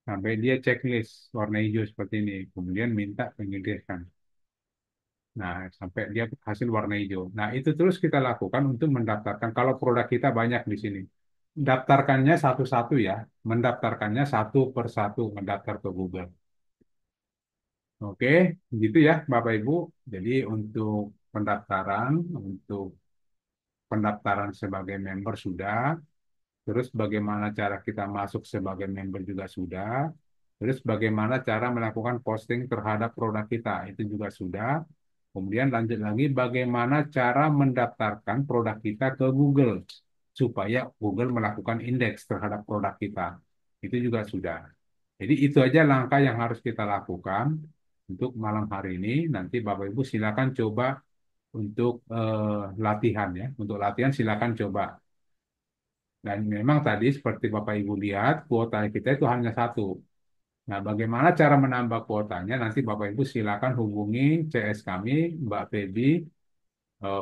sampai dia checklist warna hijau seperti ini, kemudian minta pengirisan. Nah, sampai dia hasil warna hijau. Nah, itu terus kita lakukan untuk mendaftarkan. Kalau produk kita banyak di sini, daftarkannya satu-satu ya, mendaftarkannya satu per satu, mendaftar ke Google. Oke, gitu ya, Bapak Ibu. Jadi untuk pendaftaran, untuk pendaftaran sebagai member sudah, terus bagaimana cara kita masuk sebagai member juga sudah, terus bagaimana cara melakukan posting terhadap produk kita, itu juga sudah. Kemudian lanjut lagi bagaimana cara mendaftarkan produk kita ke Google supaya Google melakukan indeks terhadap produk kita. Itu juga sudah. Jadi itu aja langkah yang harus kita lakukan untuk malam hari ini. Nanti Bapak Ibu silakan coba untuk latihan ya. Untuk latihan silakan coba. Dan memang tadi seperti Bapak Ibu lihat kuota kita itu hanya satu. Nah, bagaimana cara menambah kuotanya? Nanti Bapak Ibu silakan hubungi CS kami, Mbak Feby,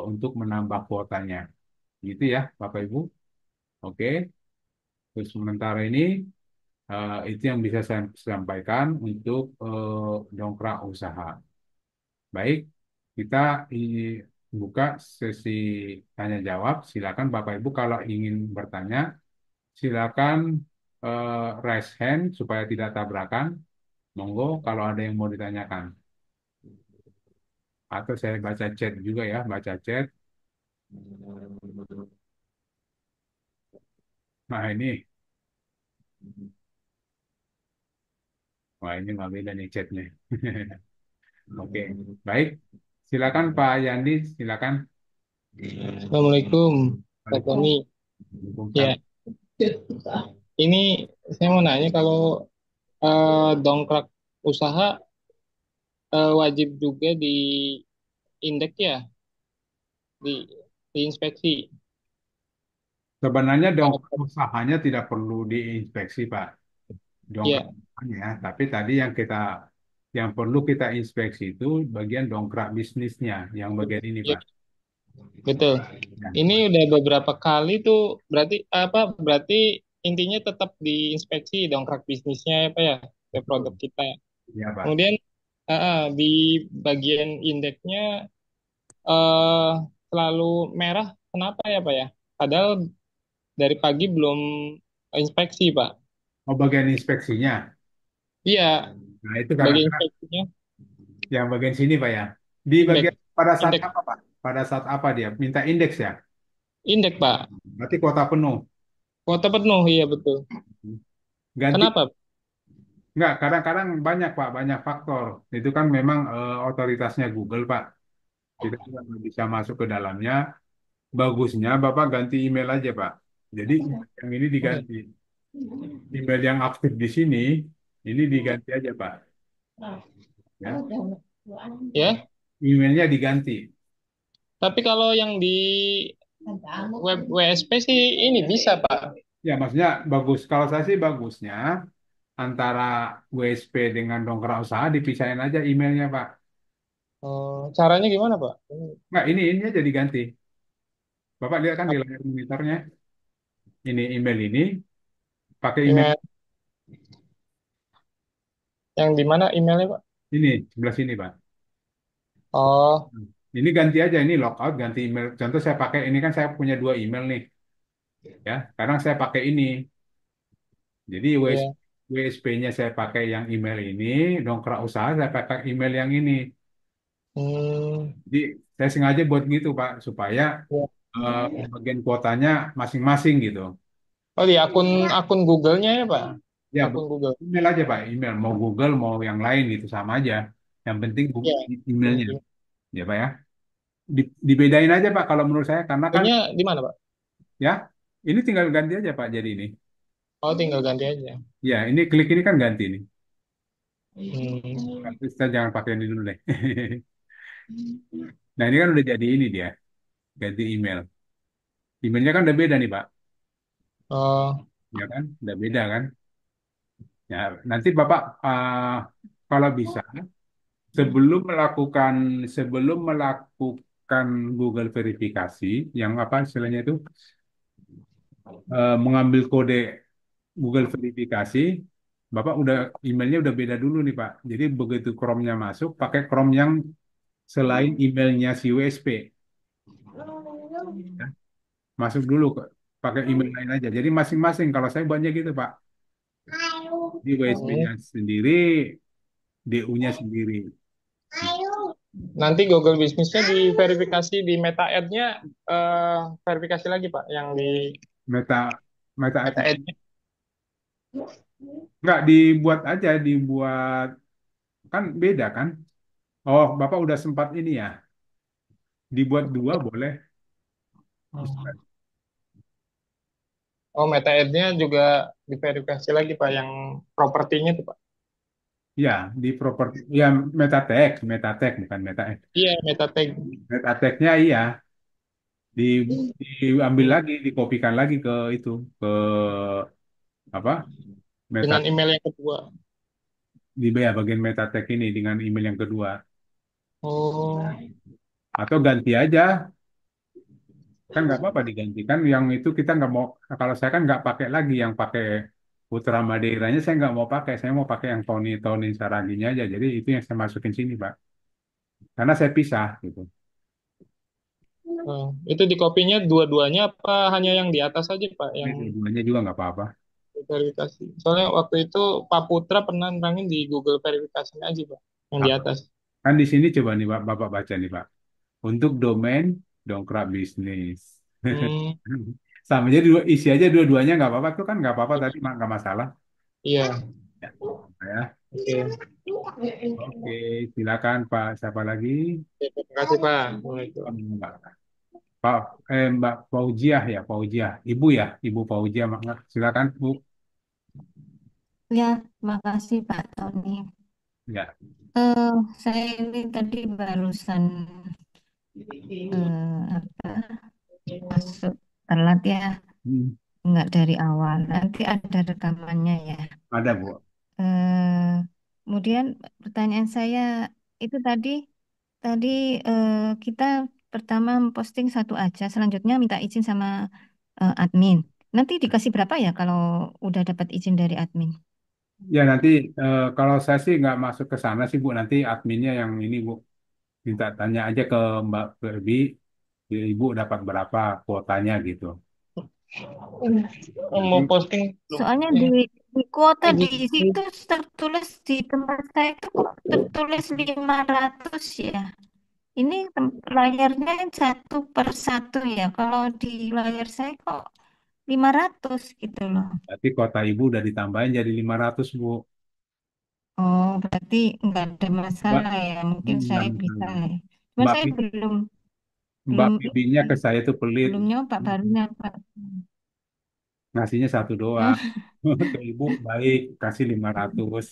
untuk menambah kuotanya. Gitu ya, Bapak Ibu. Oke. Terus sementara ini itu yang bisa saya sampaikan untuk dongkrak usaha. Baik, kita buka sesi tanya jawab. Silakan Bapak Ibu kalau ingin bertanya, silakan raise hand supaya tidak tabrakan. Monggo kalau ada yang mau ditanyakan. Atau saya baca chat juga ya, baca chat. Nah ini, wah ini nggak beda nih chatnya. Oke, baik. Silakan Pak Yandi, silakan. Assalamualaikum, Kak Tony. Waalaikumsalam. Ya, ini saya mau nanya kalau dongkrak usaha wajib juga di indeks ya, di diinspeksi. Sebenarnya dongkrak Oh, usahanya tidak perlu diinspeksi, Pak. Dongkrak ya, usahanya, tapi tadi yang perlu kita inspeksi itu bagian dongkrak bisnisnya, yang bagian ini, ya, Pak. betul. Ya, Ini udah beberapa kali tuh berarti apa? Berarti intinya tetap diinspeksi dongkrak bisnisnya ya, Pak ya, ke produk betul. kita. Ya, Pak. Kemudian di bagian indeksnya eh selalu merah. Kenapa ya, Pak ya? Padahal dari pagi belum inspeksi, Pak. Oh, bagian inspeksinya. Iya, Nah, itu bagian kadang-kadang inspeksinya yang bagian sini, Pak ya. Di bagian indeks, pada saat indeks, apa, Pak? Pada saat apa dia? Minta indeks ya? indeks, Pak. Berarti kuota penuh. Kuota penuh, iya betul. Ganti. Kenapa? Enggak, kadang-kadang banyak, Pak. Banyak faktor. Itu kan memang otoritasnya Google, Pak. Kita juga nggak bisa masuk ke dalamnya. Bagusnya Bapak ganti email aja, Pak. Jadi yang ini diganti. Email yang aktif di sini, ini diganti aja, Pak. Ya, Ya, emailnya diganti. tapi kalau yang di web WSP sih ini bisa, Pak. Ya, maksudnya bagus. Kalau saya sih bagusnya antara WSP dengan dongkrak usaha dipisahin aja emailnya, Pak. Caranya gimana, Pak? Nggak, ini aja diganti. Bapak lihat kan di layar monitornya. Ini email ini pakai email Email yang di mana emailnya, Pak? ini sebelah sini, Pak. Oh, Ini ganti aja, ini logout ganti email. Contoh saya pakai ini kan saya punya dua email nih, ya. Sekarang saya pakai ini. Jadi iya. WSP-nya saya pakai yang email ini, dongkrak usaha saya pakai email yang ini. Hmm, Jadi saya sengaja buat gitu, Pak, supaya ya. bagian kuotanya masing-masing gitu. Oh, di akun akun Google-nya ya, Pak? Ya, Akun Google. email aja, Pak. Email mau Google mau yang lain gitu sama aja. Yang penting Ya. emailnya, ya, Pak ya. Dibedain aja, Pak, kalau menurut saya karena kan Nya di mana, Pak? ya ini tinggal ganti aja, Pak. Jadi ini. Oh, tinggal ganti aja. Ya, ini klik ini kan ganti nih. Hmm. Kita jangan pakai ini dulu deh. Nah, ini kan udah jadi ini dia, ganti email. Emailnya kan udah beda nih, Pak. Oh, Ya kan? Udah beda kan? Ya, nanti Bapak kalau bisa sebelum melakukan Google verifikasi yang apa istilahnya itu mengambil kode Google verifikasi, Bapak udah emailnya udah beda dulu nih, Pak. Jadi begitu Chrome-nya masuk, pakai Chrome yang selain emailnya si WSP. Ya. Masuk dulu ke pakai email lain aja. Jadi masing-masing. Kalau saya banyak gitu Pak. Di Oh. WSP-nya sendiri, DU-nya sendiri. Nanti Google Business-nya diverifikasi di Meta Ad-nya, verifikasi lagi Pak, yang di Meta Meta Ads Meta Ad-nya. nggak dibuat aja, dibuat kan beda kan? Oh, Bapak udah sempat ini ya, dibuat dua boleh. Oh, Meta Ad-nya juga diverifikasi lagi Pak, yang propertinya tuh Pak. Ya, di properti, ya Meta Tag bukan Meta Ads. Iya, Meta Tag. Meta Tag-nya iya, di, diambil Hmm. lagi, dikopikan lagi ke itu, ke apa? Meta Dengan email yang kedua. di ya, bagian Meta Tag ini dengan email yang kedua. Oh, Atau ganti aja, kan nggak apa-apa diganti kan. Yang itu kita nggak mau, kalau saya kan nggak pakai lagi yang pakai Putra Madeiranya, saya nggak mau pakai, saya mau pakai yang Tony Tony Saraginya aja. Jadi itu yang saya masukin sini Pak, karena saya pisah gitu. itu di kopinya dua-duanya apa hanya yang di atas saja Pak, Ini yang dua-duanya juga nggak apa-apa. verifikasi? Soalnya waktu itu Pak Putra pernah nerangin di Google verifikasinya aja Pak, yang di Apa? atas. Kan di sini coba nih Pak, Bapak baca nih Pak. Untuk domain dongkrak bisnis. Hmm, Sama jadi isi aja dua-duanya nggak apa-apa tuh kan nggak apa-apa tadi nggak masalah. iya. Ya, ya. Oke. Oke, silakan Pak. Siapa lagi? Oke, terima kasih Pak. Waalaikumsalam. Mbak, Pak, Mbak Fauziah ya, Fauziah. Ibu ya, Ibu Fauziah. Silakan Bu. Ya, makasih Pak Tony. Ya. Eh, saya ini tadi barusan apa masuk telat ya, Hmm, nggak dari awal. Nanti ada rekamannya ya. ada Bu. Eh, Kemudian pertanyaan saya itu tadi eh, kita pertama posting satu aja, selanjutnya minta izin sama admin. Nanti dikasih berapa ya kalau udah dapat izin dari admin? Ya nanti kalau saya sih nggak masuk ke sana sih Bu. Nanti adminnya yang ini Bu. Minta tanya aja ke Mbak Ferbi. Ibu dapat berapa kuotanya gitu. Mau Nanti posting belum? Soalnya di kuota Eh, di di- situ tertulis di tempat saya itu kok tertulis 500 ya. Ini layarnya satu per satu ya. Kalau di layar saya kok 500 gitu loh. berarti kuota Ibu udah ditambahin jadi 500 Bu. Oh, berarti nggak ada Mbak, masalah ya. Mungkin nggak saya bisa masalah. ya. Cuma Mbak, saya belum Mbak belum Bibinya ke saya tuh pelit. belum nyoba baru nyoba. Ngasihnya satu Hmm, doang. Ke ibu baik, kasih 500.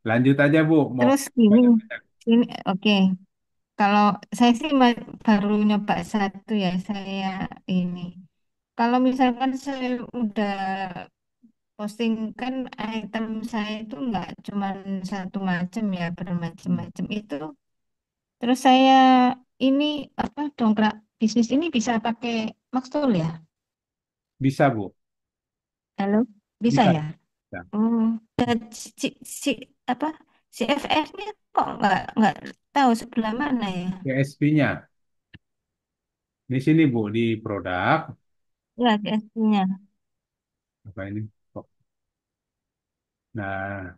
Lanjut aja Bu, mau Terus gini, banyak-banyak. ini oke. Kalau saya sih baru nyoba satu ya. Saya ini. Kalau misalkan saya udah posting kan item saya itu nggak cuma satu macam ya, bermacam-macam itu. Terus saya ini apa dongkrak bisnis ini bisa pakai Maxtool ya? Bisa Bu, Halo, bisa bisa. ya? Bisa. Oh, dan si apa CFR-nya kok nggak tahu sebelah mana ya? PSP-nya. Di sini Bu, di produk. Ya CSP-nya. Apa ini? Oh, nah,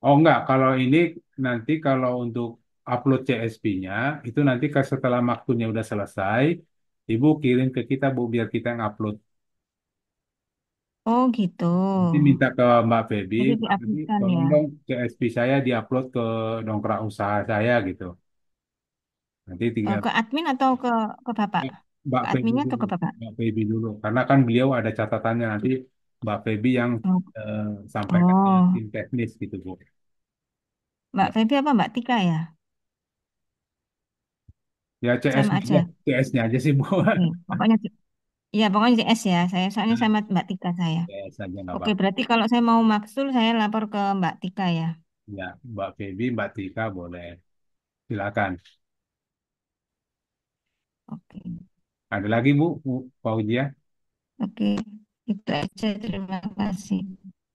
oh enggak, kalau ini nanti kalau untuk upload CSP-nya, itu nanti setelah waktunya udah selesai, Ibu kirim ke kita Bu, biar kita ngupload. Oh gitu. Nanti minta ke Mbak Feby, Jadi Mbak Feby diaplikasikan tolong ya. dong CSP saya diupload ke dongkrak usaha saya gitu. Nanti Oh, tinggal ke admin atau ke Bapak? Mbak Ke Feby adminnya atau dulu, ke Bapak? Mbak Feby dulu. Karena kan beliau ada catatannya nanti Mbak Feby yang Oh, sampaikan ke oh. tim teknis gitu Bu. Mbak Ya, Feby apa Mbak Tika ya? ya Sama CS-nya aja, aja. CS-nya aja sih Bu. Pokoknya iya pokoknya CS ya. Saya soalnya Nah, sama Mbak Tika saya. CS aja nggak Oke, apa-apa. berarti kalau saya mau maksul saya lapor ke Mbak Tika ya. Ya, Mbak Feby, Mbak Tika boleh. Silakan. Oke. Ada lagi Bu Fauzia? Oke. Itu aja. Terima kasih.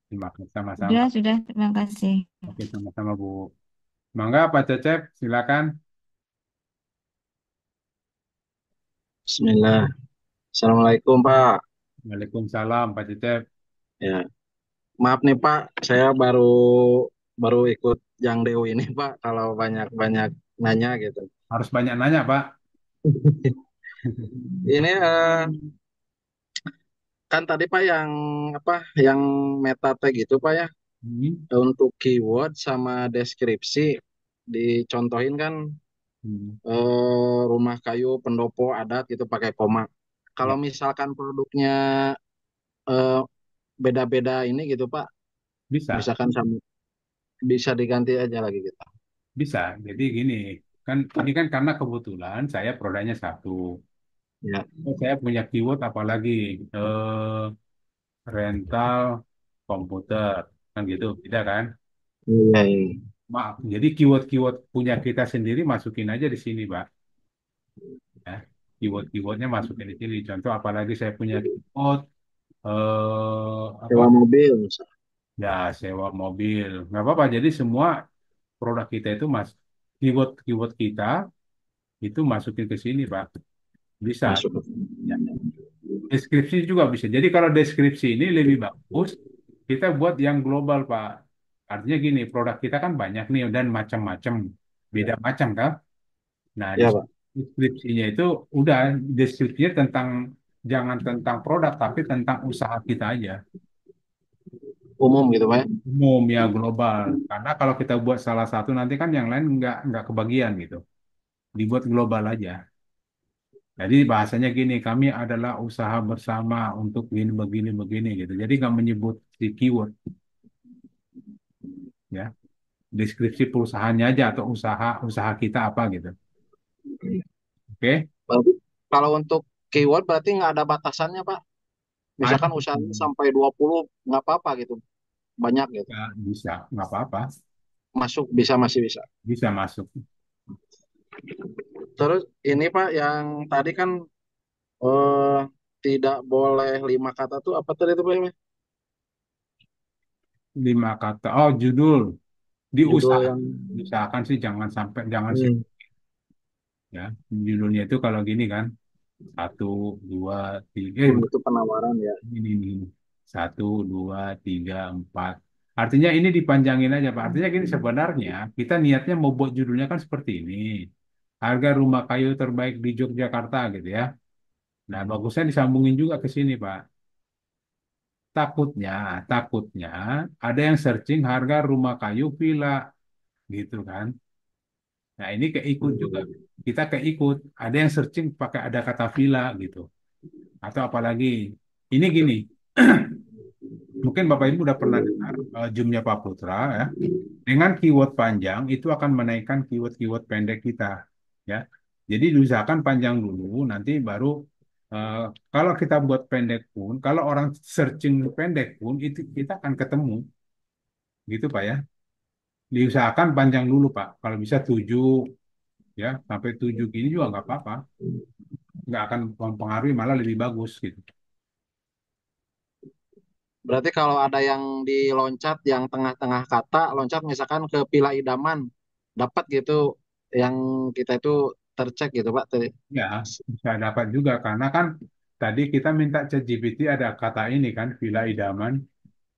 Terima kasih sama-sama. Sudah, terima kasih. Oke, sama-sama Bu. Mangga Pak Cecep, silakan. Bismillah. Assalamualaikum Pak. Waalaikumsalam Pak Cecep. Ya, maaf nih Pak, saya baru baru ikut yang DU ini Pak. Kalau banyak-banyak nanya gitu. Harus banyak nanya Pak. Ini kan tadi Pak yang apa? Yang meta tag gitu Pak ya. Hmm. Untuk keyword sama deskripsi dicontohin kan Hmm. rumah kayu pendopo adat gitu pakai koma. Kalau Ya, misalkan produknya eh, beda-beda ini gitu Pak, bisa, misalkan sama bisa diganti aja lagi gitu. bisa. Jadi gini, kan ini kan karena kebetulan saya produknya satu. Ya. Oh, saya punya keyword apalagi eh, rental komputer, kan gitu, tidak kan? Iya, iya. Maaf, jadi keyword-keyword punya kita sendiri masukin aja di sini, Pak. Ya, keyword-keywordnya masukin di sini. Contoh, apalagi saya punya keyword apa? Sewa mobil misalnya. Ya, sewa mobil. Nggak apa-apa. Jadi semua produk kita itu keyword-keyword kita itu masukin ke sini, Pak. Bisa. Masuk. Ya. Deskripsi juga bisa. Jadi kalau deskripsi ini lebih bagus, kita buat yang global, Pak. Artinya gini, produk kita kan banyak nih dan macam-macam, beda macam kan. Nah, di Ya Pak, deskripsinya itu udah deskripsinya tentang jangan tentang produk tapi tentang usaha kita aja. umum gitu Pak ya. Umum ya global. Karena kalau kita buat salah satu nanti kan yang lain nggak kebagian gitu. Dibuat global aja. Jadi bahasanya gini, kami adalah usaha bersama untuk begini begini begini gitu. Jadi nggak menyebut si keyword ya. Deskripsi perusahaannya aja atau usaha usaha kita apa gitu. Oke? Berarti kalau untuk keyword berarti nggak ada batasannya Pak. Ada Misalkan usahanya sampai 20 nggak apa-apa gitu. Banyak gitu. bisa, bisa, nggak apa-apa, Masuk bisa masih bisa. bisa masuk. Terus ini Pak yang tadi kan eh, tidak boleh 5 kata tuh apa tadi itu Pak? Ya? 5 kata. Oh, judul Judul diusaha. yang Usahakan sih jangan sampai jangan sih hmm, ya. Judulnya itu kalau gini kan satu dua tiga itu penawaran ya. ini. Satu dua tiga empat. Artinya ini dipanjangin aja Pak. Artinya gini sebenarnya kita niatnya mau buat judulnya kan seperti ini. Harga rumah kayu terbaik di Yogyakarta gitu ya. Nah, bagusnya disambungin juga ke sini, Pak. Takutnya, takutnya ada yang searching harga rumah kayu villa gitu kan. Nah, ini keikut juga. Hmm. Kita keikut. Ada yang searching pakai ada kata villa gitu. Atau apalagi, ini gini, mungkin Bapak Ibu udah pernah dengar Zoom-nya Pak Putra ya. Dengan keyword panjang itu akan menaikkan keyword-keyword pendek kita ya. Jadi diusahakan panjang dulu, nanti baru eh, kalau kita buat pendek pun, kalau orang searching pendek pun itu kita akan ketemu gitu Pak ya. Diusahakan panjang dulu Pak. Kalau bisa 7 ya sampai 7 gini juga nggak apa-apa. Nggak akan mempengaruhi malah lebih bagus gitu. Berarti kalau ada yang diloncat yang tengah-tengah kata, loncat misalkan ke Pila Idaman, dapat gitu yang kita itu tercek gitu Pak. Ya bisa dapat juga karena kan tadi kita minta ChatGPT ada kata ini kan villa idaman.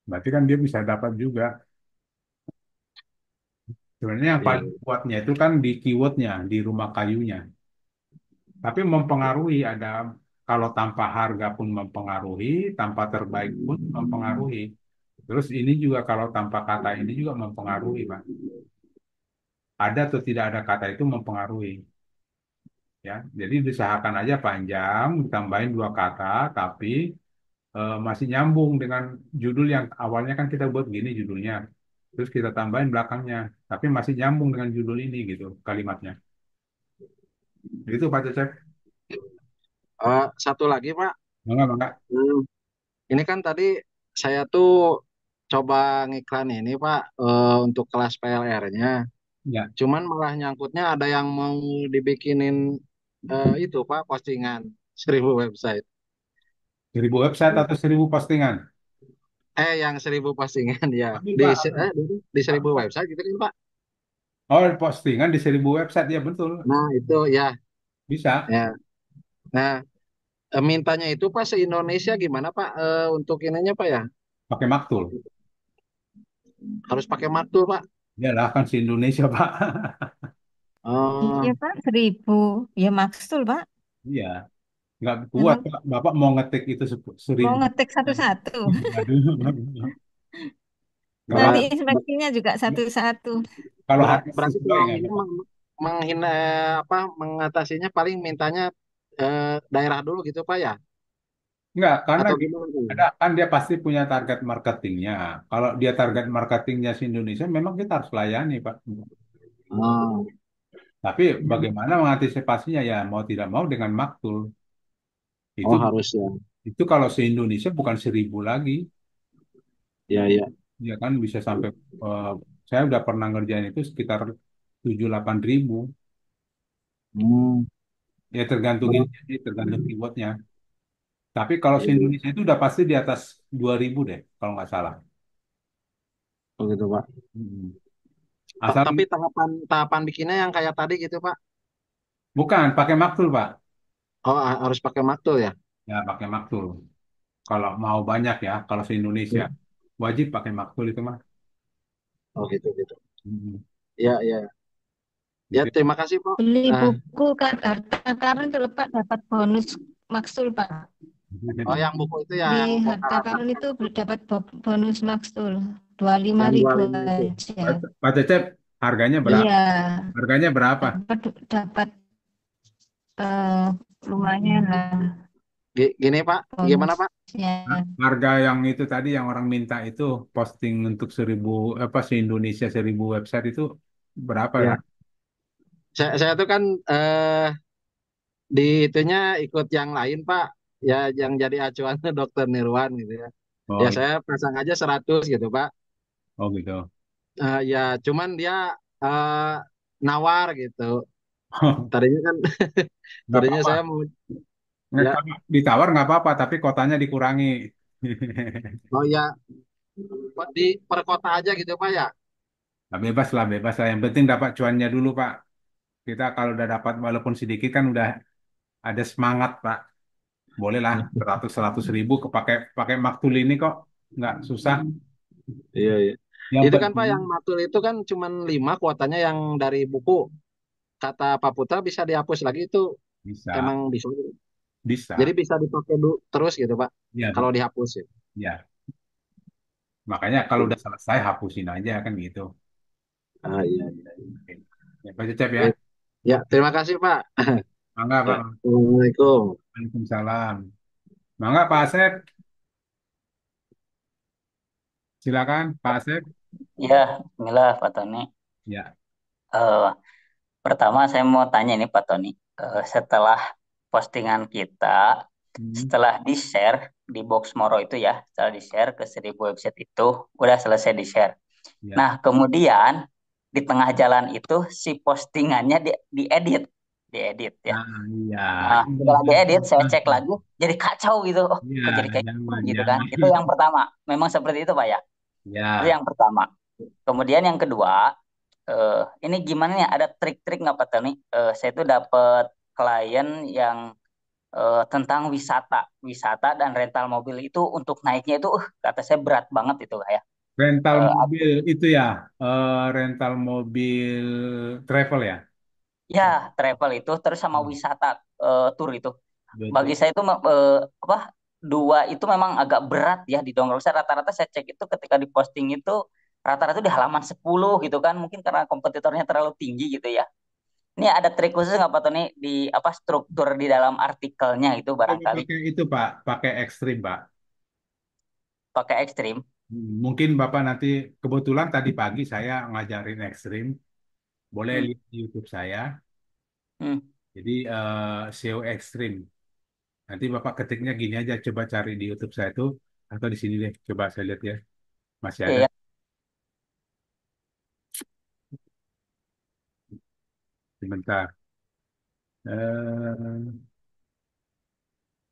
Berarti kan dia bisa dapat juga. Sebenarnya yang paling Iya. kuatnya itu kan di keywordnya, di rumah kayunya. Tapi mempengaruhi ada kalau tanpa harga pun mempengaruhi, tanpa terbaik pun mempengaruhi. Terus ini juga kalau tanpa kata ini juga mempengaruhi, Pak. Ada atau tidak ada kata itu mempengaruhi, ya. Jadi diusahakan aja panjang, ditambahin 2 kata, tapi masih nyambung dengan judul yang awalnya kan kita buat gini judulnya. Terus kita tambahin belakangnya, tapi masih nyambung dengan judul ini gitu kalimatnya. Itu Pak Cecep. Satu lagi Pak. Enggak, enggak. Hmm, Ini kan tadi saya tuh coba ngiklan ini Pak untuk kelas PLR-nya. Ya, Cuman malah nyangkutnya ada yang mau dibikinin itu Pak postingan 1.000 website. 1.000 website atau 1.000 postingan? Yang 1.000 postingan ya Ambil di Pak, se- ambil. eh, di 1.000 website gitu kan Pak. Oh, postingan di 1.000 website ya betul, Nah, itu ya, bisa ya. Nah, mintanya itu Pak se-Indonesia gimana Pak untuk ininya Pak ya? pakai maktul. Harus pakai maktul Pak. Ya lah kan si Indonesia Pak. Iya Oh, Pak, 1.000. Ya maksudul Pak. Iya, nggak kuat Memang Pak. Bapak mau ngetik itu mau 1.000. ngetik satu-satu. Aduh. Kalau Nanti berat. inspeksinya juga satu-satu. kalau harga Berarti sesuai kalau nggak ini Bapak? menghina apa mengatasinya paling mintanya daerah dulu gitu Pak ya? Enggak, karena Atau gimana Pak? ada kan dia pasti punya target marketingnya. Kalau dia target marketingnya si Indonesia, memang kita harus layani Pak. Oh, Tapi bagaimana mengantisipasinya ya mau tidak mau dengan maktul. Itu oh harus ya. itu kalau se Indonesia bukan 1.000 lagi, Ya ya. ya kan bisa sampai eh, saya udah pernah ngerjain itu sekitar 7-8 ribu. Hmm, Ya tergantung ini, berat. sih, tergantung keywordnya. Tapi kalau se Iya, iya. Indonesia itu udah pasti di atas 2.000 deh, kalau nggak salah. Oh gitu Pak. Hmm. Asal Tapi tahapan tahapan bikinnya yang kayak tadi gitu Pak. bukan pakai maktul Pak. Oh harus pakai maktul ya? Ya pakai maktul. Kalau mau banyak ya, kalau se Indonesia wajib pakai maktul itu mah. Oh gitu gitu. Hmm. Ya ya. Ya Itu. terima kasih Pak. Beli Nah, buku kan harta karun itu Pak dapat bonus maksudul Pak. oh yang buku itu ya Beli yang bongkar harta harta karun itu dapat bonus maksudul 25 yang ribu 25 itu. aja. Pak Cecep, harganya berapa? Iya, Harganya berapa? dapat eh, lumayan lah Gini Pak, gimana Pak? bonusnya. Harga yang itu tadi yang orang minta itu posting untuk 1.000 apa se Indonesia 1.000 website itu berapa ya? Ya, saya tuh kan di itunya ikut yang lain Pak. Ya yang jadi acuan Dokter Nirwan gitu ya. Ya Oh, saya pasang aja 100 gitu Pak. oh gitu. Ya cuman dia eh, nawar gitu. Tadinya kan Nggak tadinya apa-apa. saya mau Nggak, ya kalau ditawar nggak apa-apa, tapi kotanya dikurangi. mau ya di per kota aja gitu Pak ya. Nah, bebas lah, bebas lah. Yang penting dapat cuannya dulu, Pak. Kita kalau udah dapat walaupun sedikit kan udah ada semangat, Pak. Boleh lah, 100-100 ribu pakai pakai maktul ini kok. Nggak susah. Iya, iya. Yang Itu kan Pak penting yang matul itu kan cuman 5 kuotanya yang dari buku. Kata Pak Putra bisa dihapus lagi itu bisa, emang bisa. Jadi bisa. bisa dipakai terus gitu Pak. Ya, Kalau dihapus ya. ya. Makanya kalau udah selesai hapusin aja kan gitu. Ah, iya, iya. Oke. Ya, Pak Cecep ya. Baik. Ya, terima kasih Pak. Mangga, Ya, Pak. Assalamualaikum. Waalaikumsalam. Mangga, Pak Asep. Silakan, Pak Asep. Ya, Bismillah Pak Tony. Ya. Eh, Pertama saya mau tanya nih Pak Tony. Setelah postingan kita, Hmm, setelah di-share di Boxmoro itu ya, setelah di-share ke 1.000 website itu, udah selesai di-share. ya. Nah, kemudian di tengah jalan itu si postingannya diedit, diedit ya. Nah, iya. Nah, setelah diedit, saya cek lagi, jadi kacau gitu. Oh, Iya, kok jadi kayak gitu jangan, gitu kan. jangan. Itu yang pertama. Memang seperti itu Pak ya. Itu Ya, yang pertama. Kemudian yang kedua, ini gimana nih? Ada trik-trik nggak Pak Tony? Saya tuh dapat klien yang tentang wisata, wisata dan rental mobil itu untuk naiknya itu, kata saya berat banget itu kayak. rental Eh, mobil itu ya, rental mobil travel ya. ya travel itu terus sama wisata tour itu. Bagi Betul. saya itu apa? Dua itu memang agak berat ya di download. Saya rata-rata saya cek itu ketika di posting itu rata-rata di halaman 10 gitu kan. Mungkin karena kompetitornya terlalu tinggi gitu ya. Ini ada trik khusus nggak Pak Tony di apa struktur di dalam artikelnya itu Coba barangkali pakai itu Pak, pakai ekstrim Pak. pakai ekstrim. Mungkin Bapak nanti kebetulan tadi pagi saya ngajarin ekstrim, boleh Hmm, lihat di YouTube saya. hmm, Jadi SEO ekstrim. Nanti Bapak ketiknya gini aja, coba cari di YouTube saya itu atau di sini deh. Coba saya lihat ya, masih ada. iya. Sebentar. Eh,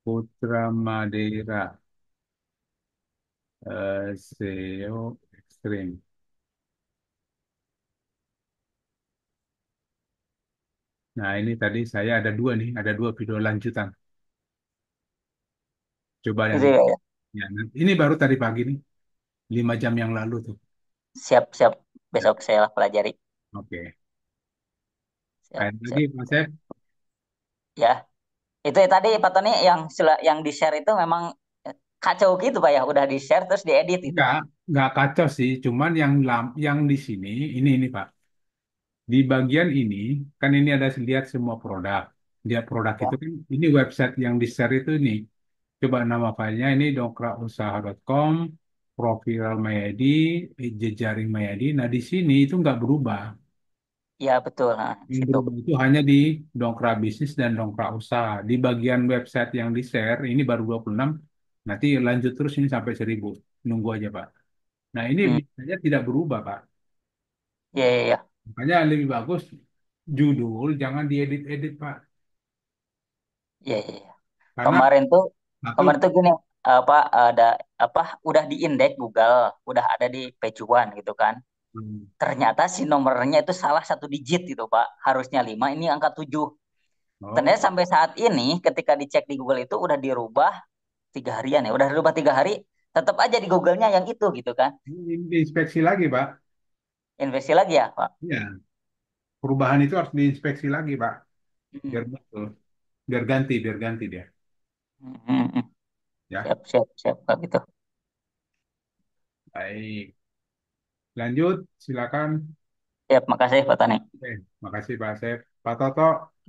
Putra Madera, SEO ekstrim. Nah, ini tadi saya ada dua video lanjutan. Coba yang Gitu ya, ya. ya, ini baru tadi pagi nih, 5 jam yang lalu tuh. Siap-siap Ya, besok saya pelajari. oke. Siap, Ada lagi, siap. Mas Chef? Ya, itu ya tadi Pak Tony yang di share itu memang kacau gitu Pak ya, udah di share terus diedit gitu. Enggak, enggak kacau sih. Cuman yang di sini, ini Pak. Di bagian ini, kan ini ada lihat semua produk. Lihat produk Ya, itu kan, ini website yang di share itu ini. Coba nama filenya ini dongkrakusaha.com, profil Mayadi, jejaring Mayadi. Nah, di sini itu nggak berubah. ya betul. Nah, Yang situ. berubah itu hanya di dongkrak bisnis dan dongkrak usaha. Di bagian website yang di share, ini baru 26. Nanti lanjut terus ini sampai 1000. Nunggu aja, Pak. Nah, ini Hmm. biasanya tidak berubah, Pak. Ya, ya, ya. Makanya lebih bagus judul jangan diedit-edit, Pak. Ya, ya, ya. Karena Kemarin tuh satu, kemarin tuh gini, apa ada apa udah di indeks Google, udah ada di page one gitu kan. hmm, Ternyata si nomornya itu salah satu digit gitu Pak. Harusnya 5, ini angka 7. oh, Ternyata sampai saat ini ketika dicek di Google itu udah dirubah 3 harian ya. Udah dirubah 3 hari, tetap aja di Google-nya yang itu gitu kan. ini diinspeksi lagi, Pak. Investi lagi ya Pak. Ya, perubahan itu harus diinspeksi lagi, Pak. Hmm. Biar betul, biar ganti dia. Hmm, hmm, hmm. Ya, Siap, siap, siap Pak gitu. baik. Lanjut, silakan. Siap, makasih Pak Tani. Oke, makasih Pak Asep. Pak Toto,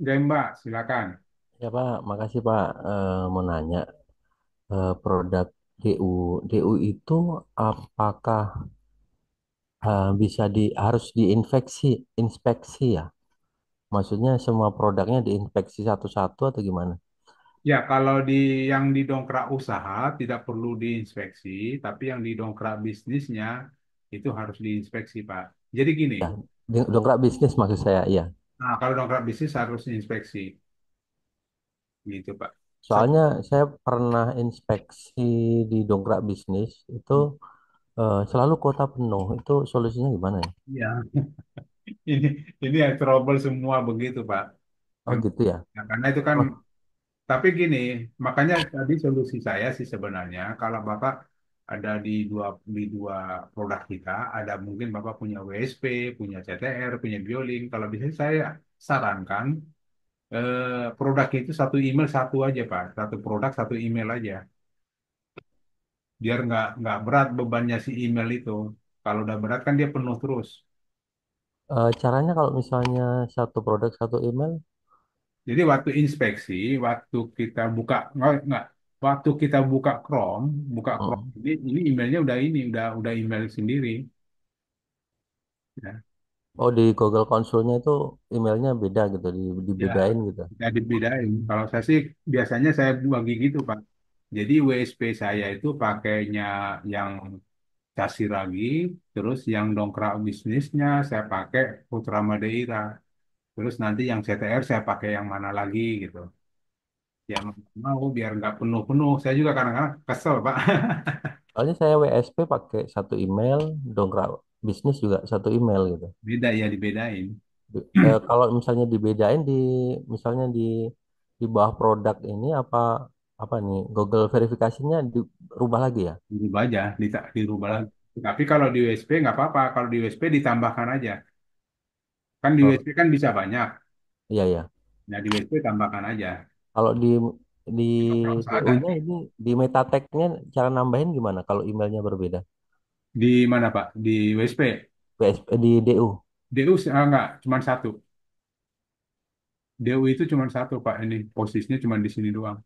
Gemba, silakan. Ya Pak, makasih Pak. Mau nanya, produk DU, DU itu apakah bisa harus inspeksi ya? Maksudnya semua produknya diinspeksi satu-satu atau gimana? Ya, kalau yang di dongkrak usaha tidak perlu diinspeksi, tapi yang di dongkrak bisnisnya itu harus diinspeksi, Pak. Jadi gini, Ya, dongkrak bisnis maksud saya, iya. nah kalau dongkrak bisnis harus diinspeksi, gitu, Pak. Satu, Soalnya saya pernah inspeksi di dongkrak bisnis itu selalu kuota penuh. Itu solusinya gimana ya? ya, ini ini yang trouble semua begitu, Pak. Oh gitu ya. Ya, karena itu kan, Oh, tapi gini, makanya tadi solusi saya sih sebenarnya, kalau Bapak ada di dua produk kita, ada mungkin Bapak punya WSP, punya CTR, punya Biolink. Kalau bisa saya sarankan produk itu satu email satu aja Pak, satu produk satu email aja, biar nggak berat bebannya si email itu. Kalau udah berat kan dia penuh terus. caranya kalau misalnya satu produk satu email, Jadi waktu inspeksi, waktu kita buka nggak, waktu kita buka Chrome mm, ini emailnya udah email sendiri. Ya, oh di Google Konsulnya itu emailnya beda gitu, ya, dibedain gitu. kita dibedain. Kalau saya sih biasanya saya bagi gitu Pak. Jadi WSP saya itu pakainya yang Casiragi, terus yang dongkrak bisnisnya saya pakai Putra Madeira, terus nanti yang CTR saya pakai yang mana lagi gitu. Ya mau biar nggak penuh-penuh. Saya juga kadang-kadang kesel Pak. Soalnya saya WSP pakai satu email, dongkrak bisnis juga satu email gitu. Beda ya dibedain. Kalau misalnya dibedain misalnya di bawah produk ini apa nih Google verifikasinya dirubah lagi ya? Dirubah aja, dirubah Oh, lagi. Tapi kalau di USB nggak apa-apa. Kalau di USB ditambahkan aja. Kan di oh, USB kan bisa banyak. iya ya. Nah di USB tambahkan aja. Kalau di Nggak usah DU-nya ganti. ini di meta tag-nya cara nambahin gimana kalau emailnya berbeda? Di mana Pak? Di USB. WSP di DU. DU nggak, cuma satu. DU itu cuma satu Pak. Ini posisinya cuma di sini doang.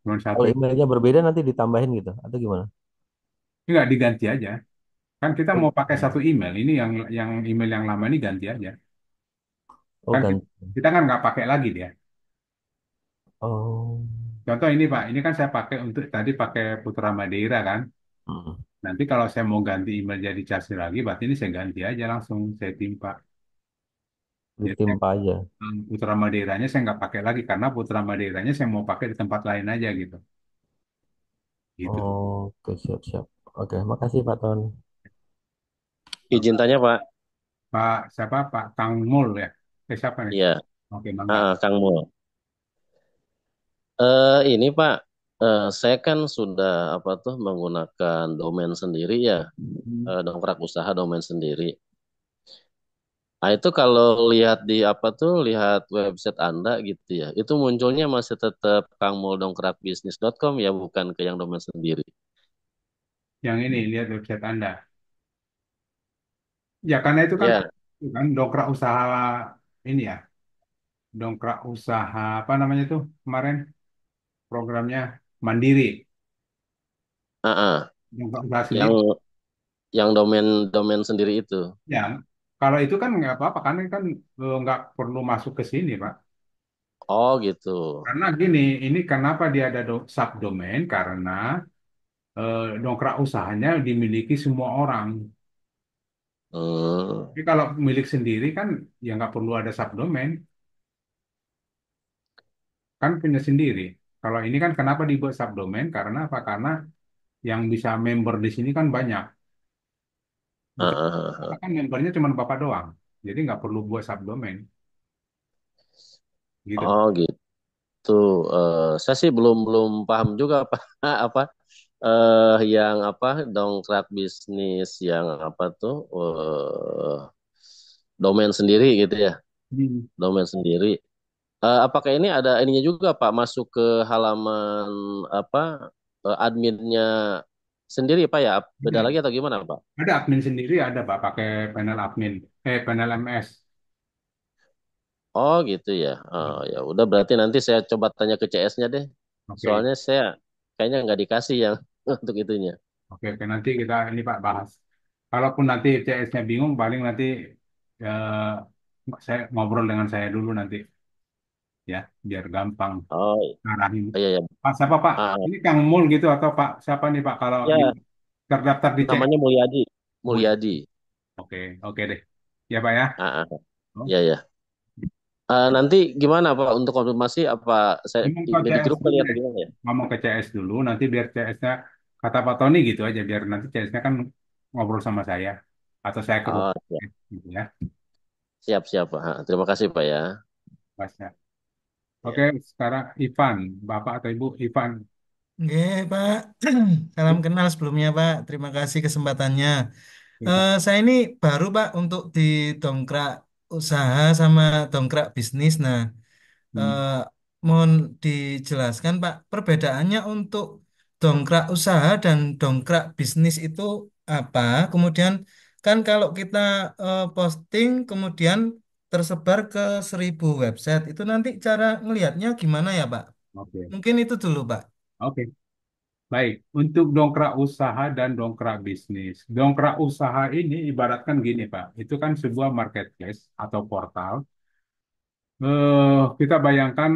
Cuma satu. Kalau emailnya berbeda nanti ditambahin gitu atau gimana? Ini nggak diganti aja. Kan kita Oh, mau pakai gitu. satu email. Ini yang email yang lama ini ganti aja. Oh Kan ganti. kita kan nggak pakai lagi dia. Oh. Contoh ini Pak, ini kan saya pakai untuk tadi pakai Putra Madeira kan. Mm. Nanti kalau saya mau ganti email jadi Casir lagi, berarti ini saya ganti aja langsung saya timpa. Jadi Ditimpa aja. Putra Madeiranya saya nggak pakai lagi karena Putra Madeiranya saya mau pakai di tempat lain aja gitu. Gitu. Oke, siap-siap. Oke, makasih Pak Ton. Izin tanya Pak, Pak siapa Pak Kang Mul ya? Siapa nih? Iya, Oke, Mangga. Kang Mul. Ini Pak, saya kan sudah apa tuh menggunakan domain sendiri ya, Hmm. dongkrak usaha domain sendiri. Nah itu kalau lihat di apa tuh, lihat website Anda gitu ya, itu munculnya masih tetap kangmuldongkrakbisnis.com ya, bukan ke yang domain sendiri. Yang ini lihat website Anda. Ya karena Ya, itu kan dongkrak usaha ini ya, dongkrak usaha apa namanya tuh kemarin programnya Mandiri, ah, ah. dongkrak usaha yang sendiri. yang domain domain sendiri itu. Ya, kalau itu kan nggak apa-apa kan nggak perlu masuk ke sini, Pak. Oh gitu. Karena gini, ini kenapa dia ada subdomain? Karena dongkrak usahanya dimiliki semua orang. Hmm, Tapi kalau milik sendiri kan ya nggak perlu ada subdomain, kan punya sendiri. Kalau ini kan kenapa dibuat subdomain? Karena apa? Karena yang bisa member di sini kan banyak. ah, ah, Karena ah. kan membernya cuma Bapak doang. Jadi nggak perlu buat subdomain. Gitu, Pak. Oh gitu. Saya sih belum belum paham juga apa apa yang apa dongkrak bisnis yang apa tuh domain sendiri gitu ya, Hmm. domain sendiri. Apakah ini ada ininya juga Pak, masuk ke halaman apa adminnya sendiri Pak ya? Beda Ada. lagi atau gimana Pak? Ada admin sendiri, ada Pak, pakai panel admin. Panel MS. Oh gitu ya. Oh, ya udah berarti nanti saya coba tanya ke CS-nya deh. Oke, Soalnya saya kayaknya nggak dikasih yang untuk itunya. oke, nanti kita ini Pak bahas. Kalaupun nanti CS-nya bingung, paling nanti eh, saya ngobrol dengan saya dulu nanti ya, biar gampang Oh ngarahin. iya ya. Pak, siapa Pak? Ah, Ini Kang Mul gitu atau Pak? Siapa nih Pak? Kalau di ya terdaftar di CS. namanya Mulyadi. Mul. Mulyadi. Oke, oke deh. Ya Pak ya. Ah, ah, Oh. ya ya. Nanti gimana Pak untuk konfirmasi apa saya Ngomong ke di CS grup kali dulu atau deh. gimana ya? Ngomong ke CS dulu, nanti biar CS-nya kata Pak Tony gitu aja, biar nanti CS-nya kan ngobrol sama saya atau saya ke Oh rumah siap gitu ya, siap siap Pak. Terima kasih Pak ya. Pasnya. Oke, Ya. sekarang Ivan, Bapak atau Ibu Ivan. Nggih, Pak. Salam kenal sebelumnya, Pak. Terima kasih kesempatannya. Ivan. Saya ini baru, Pak, untuk di dongkrak usaha sama dongkrak bisnis. Nah, Hmm, eh, mohon dijelaskan, Pak, perbedaannya untuk dongkrak usaha dan dongkrak bisnis itu apa? Kemudian, kan kalau kita posting, kemudian tersebar ke 1.000 website, itu nanti cara ngelihatnya gimana ya, Pak? oke, Mungkin itu dulu, Pak. oke. Baik, untuk dongkrak usaha dan dongkrak bisnis. Dongkrak usaha ini ibaratkan gini, Pak. Itu kan sebuah marketplace atau portal. Kita bayangkan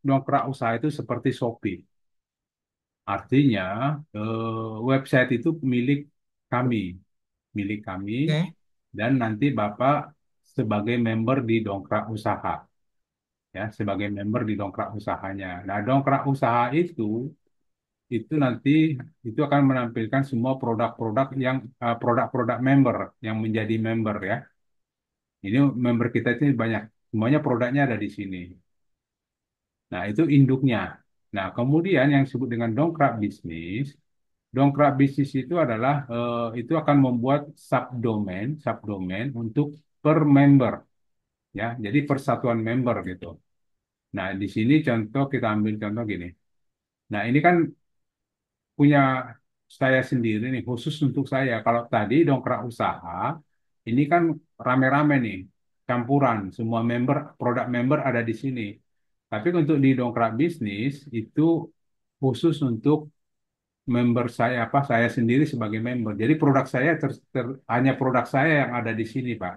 dongkrak usaha itu seperti Shopee. Artinya, website itu kami, milik kami, Oke. dan nanti Bapak sebagai member di dongkrak usaha, ya, sebagai member di dongkrak usahanya. Nah, dongkrak usaha itu nanti itu akan menampilkan semua produk-produk produk-produk member yang menjadi member ya. Ini member kita itu banyak, semuanya produknya ada di sini. Nah, itu induknya. Nah, kemudian yang disebut dengan dongkrak bisnis. Dongkrak bisnis itu adalah itu akan membuat subdomain untuk per member ya. Jadi persatuan member gitu. Nah, di sini contoh kita ambil contoh gini. Nah, ini kan punya saya sendiri nih khusus untuk saya. Kalau tadi dongkrak usaha ini kan rame-rame nih, campuran semua member, produk member ada di sini. Tapi untuk di dongkrak bisnis itu khusus untuk member saya apa saya sendiri sebagai member. Jadi produk saya hanya produk saya yang ada di sini, Pak.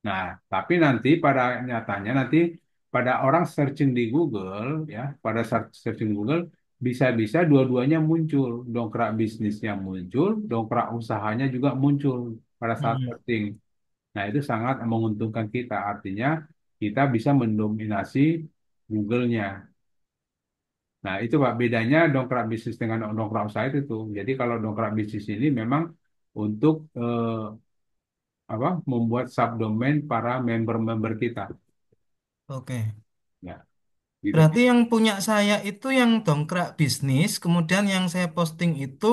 Nah, tapi nanti pada nyatanya nanti pada orang searching di Google ya, pada searching Google bisa-bisa dua-duanya muncul, dongkrak bisnisnya muncul, dongkrak usahanya juga muncul pada saat Hmm. searching. Nah, itu sangat menguntungkan kita. Artinya kita bisa mendominasi Google-nya. Nah, itu Pak bedanya dongkrak bisnis dengan dongkrak usaha itu tuh. Jadi kalau dongkrak bisnis ini memang untuk apa membuat subdomain para member-member kita. Oke. Ya, gitu. Berarti yang punya saya itu yang dongkrak bisnis, kemudian yang saya posting itu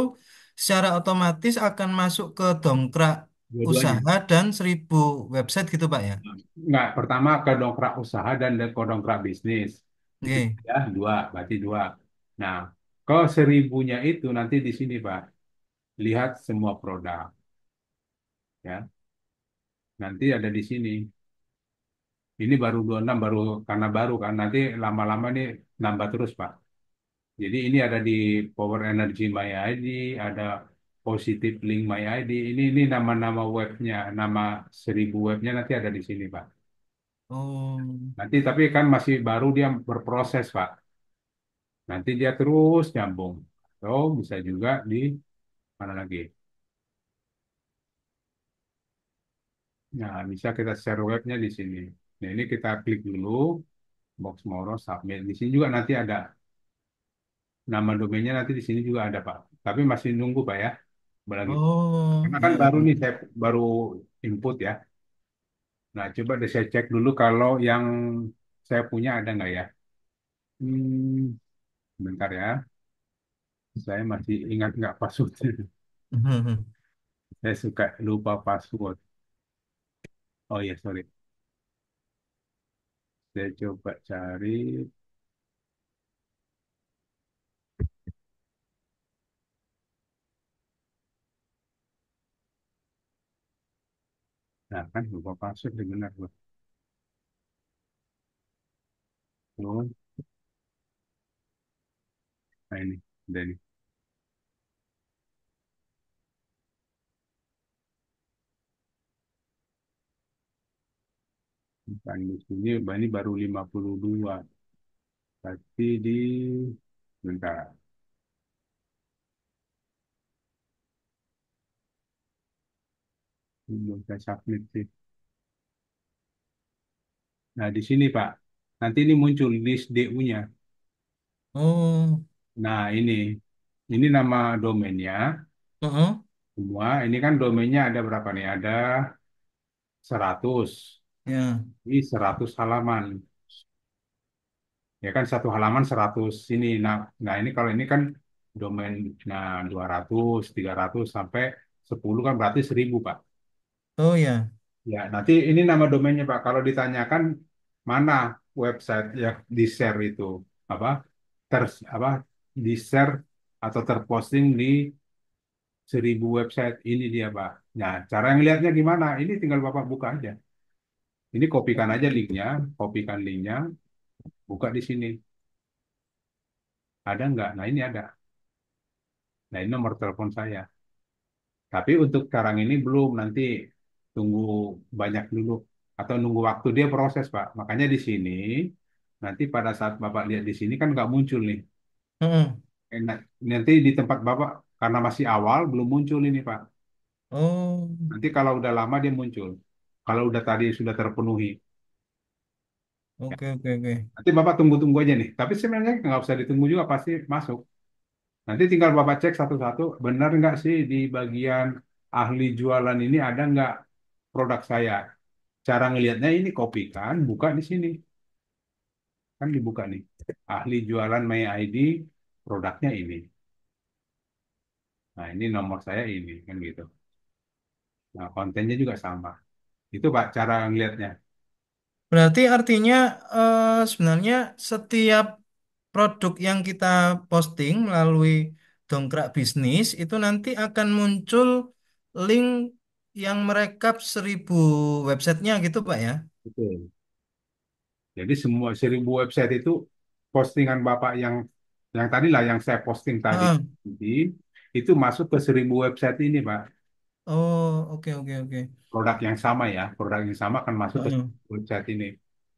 secara otomatis akan masuk ke dongkrak Dua-duanya. usaha dan 1.000 website gitu Pak ya. Nggak, pertama ke dongkrak usaha dan ke dongkrak bisnis. Itu Oke. ya dua, berarti dua. Nah, ke 1.000-nya itu nanti di sini Pak, lihat semua produk, ya. Nanti ada di sini. Ini baru 26, baru karena baru kan. Nanti lama-lama nih nambah terus Pak. Jadi ini ada di Power Energy My ID, ada Positive Link My ID. Ini nama-nama webnya, nama 1.000 webnya nanti ada di sini Pak. Oh. Nanti tapi kan masih baru dia berproses Pak. Nanti dia terus nyambung. Atau bisa juga di mana lagi? Nah, bisa kita share webnya di sini. Nah, ini kita klik dulu, box Moro, submit. Di sini juga nanti ada nama domainnya nanti di sini juga ada Pak. Tapi masih nunggu Pak ya. Lagi. Oh, Karena kan ya, ya. baru nih saya baru input ya. Nah, coba deh saya cek dulu kalau yang saya punya ada nggak ya. Hmm, bentar ya. Saya masih ingat nggak passwordnya. Saya suka lupa password. Oh iya, sorry. Saya coba cari. Nah, kan lupa password benar gua. Oh, nah ini. Udah nih. Bukan di sini, ini baru 52. Tapi di... Bentar. Ini belum saya submit sih. Nah, di sini Pak. Nanti ini muncul list DU-nya. Oh, Nah, ini. Ini nama domainnya. oh, Semua. Ini kan domainnya ada berapa nih? Ada 100. ya. Ini 100 halaman. Ya kan satu halaman 100 ini. Nah, ini kalau ini kan domain nah 200, 300 sampai 10 kan berarti 1.000, Pak. Oh ya. Ya, nanti ini nama domainnya, Pak. Kalau ditanyakan mana website yang di-share itu apa? Apa di-share atau terposting di 1.000 website ini dia, Pak. Nah, cara ngelihatnya gimana? Ini tinggal Bapak buka aja. Ini kopikan aja linknya, kopikan linknya, buka di sini. Ada nggak? Nah, ini ada. Nah, ini nomor telepon saya. Tapi untuk sekarang ini belum, nanti tunggu banyak dulu atau nunggu waktu dia proses, Pak. Makanya di sini nanti pada saat Bapak lihat di sini kan nggak muncul nih. Oh, Nanti di tempat Bapak karena masih awal belum muncul ini, Pak. oh, Nanti kalau udah lama dia muncul. Kalau udah tadi sudah terpenuhi. Ya. oke, oke, oke. Nanti Bapak tunggu-tunggu aja nih. Tapi sebenarnya nggak usah ditunggu juga pasti masuk. Nanti tinggal Bapak cek satu-satu, benar nggak sih di bagian ahli jualan ini ada nggak produk saya. Cara ngelihatnya ini kopikan, buka di sini. Kan dibuka nih. Ahli jualan My ID, produknya ini. Nah, ini nomor saya ini, kan gitu. Nah, kontennya juga sama. Itu Pak cara ngelihatnya. Berarti artinya sebenarnya setiap produk yang kita posting melalui dongkrak bisnis itu nanti akan muncul link yang merekap 1.000 websitenya gitu Pak ya? Betul. Jadi semua 1.000 website itu postingan Bapak yang tadi lah yang saya posting tadi Ah, itu masuk ke 1.000 website ini Pak. oh, oke, oke, oke. Produk yang sama ya, produk yang sama akan masuk ke Heeh. website ini.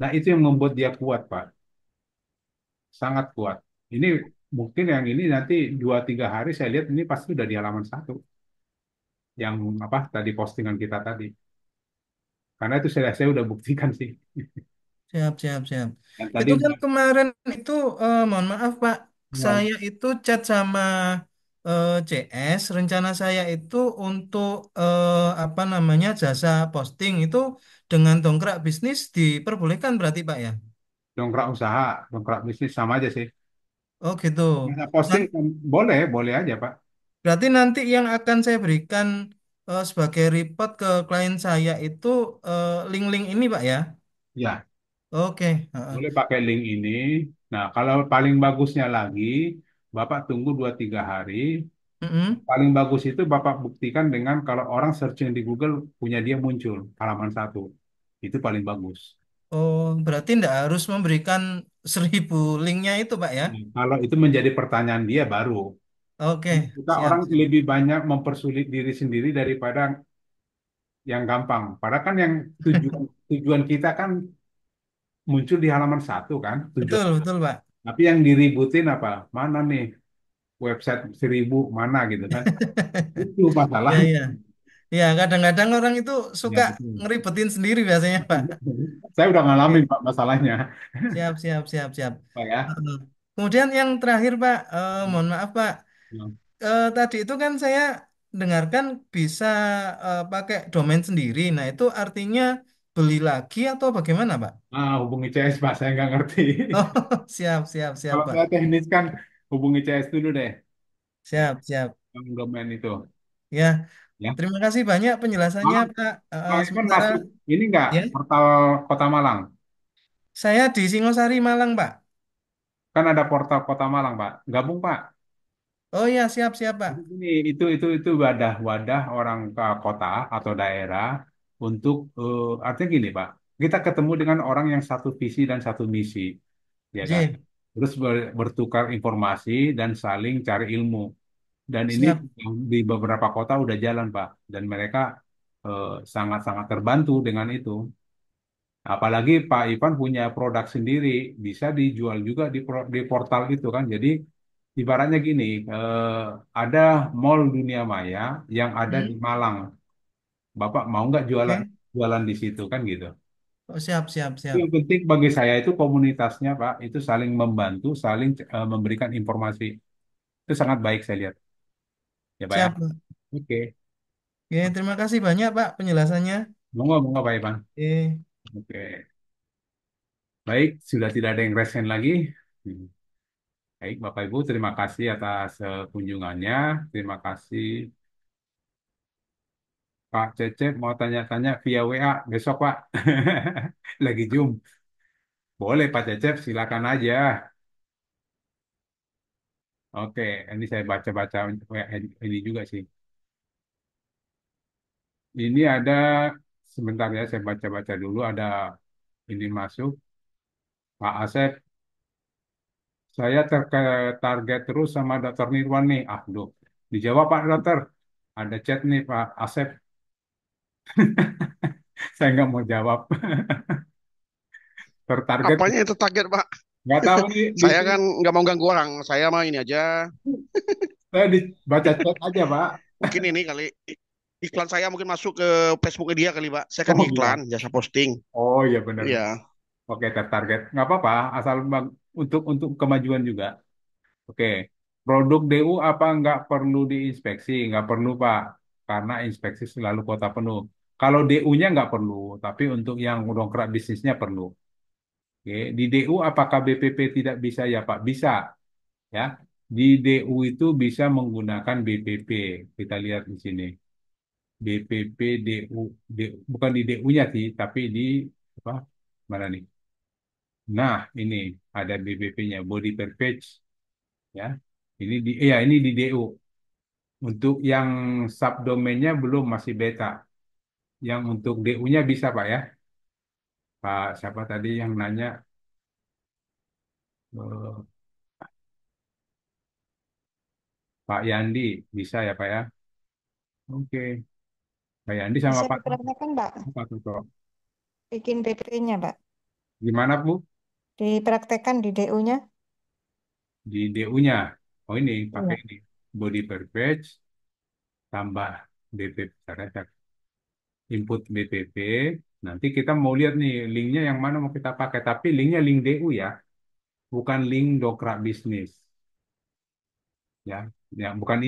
Nah, itu yang membuat dia kuat, Pak. Sangat kuat. Ini mungkin yang ini nanti 2-3 hari saya lihat ini pasti udah di halaman satu. Yang apa tadi postingan kita tadi. Karena itu saya udah buktikan sih. Siap, siap, siap. Yang tadi Itu kan udah kemarin itu mohon maaf Pak, malam. saya itu chat sama CS, rencana saya itu untuk apa namanya jasa posting itu dengan dongkrak bisnis diperbolehkan berarti Pak ya? Dongkrak usaha, dongkrak bisnis sama aja sih. Oh gitu. Bisa posting Nan- boleh, boleh aja Pak. Berarti nanti yang akan saya berikan sebagai report ke klien saya itu link-link ini Pak ya? Ya, Oke. Heeh. boleh pakai link ini. Nah, kalau paling bagusnya lagi, Bapak tunggu 2-3 hari. Mm-mm. Paling bagus itu Bapak buktikan dengan kalau orang searching di Google punya dia muncul halaman satu. Itu paling bagus. Oh, berarti tidak harus memberikan 1.000 linknya itu Pak ya? Nah, kalau itu menjadi pertanyaan dia baru. Oke, Kita siap, orang siap. lebih banyak mempersulit diri sendiri daripada yang gampang. Padahal kan yang tujuan tujuan kita kan muncul di halaman satu kan tujuan. Betul, betul Pak. Tapi yang diributin apa? Mana nih website 1.000 mana gitu kan? Itu Ya, masalahnya. ya. Ya, kadang-kadang orang itu Ya suka betul. ngeribetin sendiri biasanya, Pak. Saya udah ngalamin Oke, Pak masalahnya. siap, siap, siap, siap. Pak ya. Heeh. Kemudian yang terakhir, Pak, mohon maaf, Pak. Ya. Tadi itu kan saya dengarkan bisa pakai domain sendiri. Nah, itu artinya beli lagi atau bagaimana, Pak? Hubungi CS Pak, saya nggak ngerti. Oh, siap, siap, siap, Kalau Pak. saya teknis kan hubungi CS dulu deh, Siap, siap. yang domain itu. Ya, Ya. terima kasih banyak penjelasannya, Pak, Pak. Pak Ivan Sementara, masuk ini nggak ya, portal Kota Malang? saya di Singosari, Malang, Pak. Kan ada portal Kota Malang, Pak. Gabung, Pak. Oh ya, siap, siap, Pak. Jadi gini, itu wadah-wadah orang ke kota atau daerah untuk artinya gini, Pak. Kita ketemu dengan orang yang satu visi dan satu misi, ya kan? J, Terus bertukar informasi dan saling cari ilmu. Dan ini siap. di beberapa kota udah jalan, Pak. Dan mereka sangat-sangat terbantu dengan itu. Apalagi Pak Ivan punya produk sendiri, bisa dijual juga di portal itu kan. Jadi ibaratnya gini, ada mall dunia maya yang ada di Hmm, Malang. Bapak mau nggak jualan oke. jualan di situ kan gitu. Oh, siap, siap, Yang siap. penting bagi saya itu komunitasnya Pak, itu saling membantu, saling memberikan informasi. Itu sangat baik saya lihat. Ya Pak ya. Siap, Pak. Oke. Oke, terima kasih banyak, Pak, penjelasannya. Monggo, monggo Pak Ivan. Oke, Oke. Baik, sudah tidak ada yang resen lagi. Hmm. Baik, Bapak Ibu, terima kasih atas kunjungannya. Terima kasih. Pak Cecep mau tanya-tanya via WA besok, Pak. Lagi Zoom. Boleh, Pak Cecep, silakan aja. Oke, ini saya baca-baca WA ini juga sih. Ini ada, sebentar ya, saya baca-baca dulu. Ada ini masuk. Pak Asep, saya target terus sama Dokter Nirwan nih. Aduh, dijawab Pak Dokter. Ada chat nih Pak Asep. Saya nggak mau jawab. Tertarget, Apanya itu target, Pak? nggak tahu nih. Saya kan nggak mau ganggu orang. Saya mah ini aja. Saya dibaca chat aja, Pak. Mungkin ini kali iklan saya mungkin masuk ke Facebook dia kali, Pak. Saya kan Oh iklan, iya. jasa posting. Oh iya benar. Iya. Oke, tertarget. Nggak apa-apa, asal untuk kemajuan juga. Oke. Produk DU apa nggak perlu diinspeksi? Nggak perlu, Pak. Karena inspeksi selalu kota penuh. Kalau DU-nya nggak perlu, tapi untuk yang dongkrak bisnisnya perlu. Oke. Di DU apakah BPP tidak bisa? Ya, Pak. Bisa. Ya. Di DU itu bisa menggunakan BPP. Kita lihat di sini. BPP DU, bukan di DU-nya sih, tapi di apa? Mana nih? Nah, ini ada BPP-nya, body per page, ya. Ini di DU. Untuk yang subdomainnya belum masih beta. Yang untuk DU-nya bisa, Pak ya. Pak siapa tadi yang nanya? Eh, Pak Yandi, bisa ya, Pak ya? Oke. Pak Yandi sama Bisa Pak dipraktekkan, Pak. Pak Tuto. Bikin PP-nya, Pak. Gimana, Bu? Dipraktekkan di DU-nya. Di DU-nya. Oh, ini pakai Iya. ini. Body per page tambah BPP. Saya input BPP. Nanti kita mau lihat nih linknya yang mana mau kita pakai. Tapi linknya link DU ya, bukan link dongkrak bisnis. ya. Ya, bukan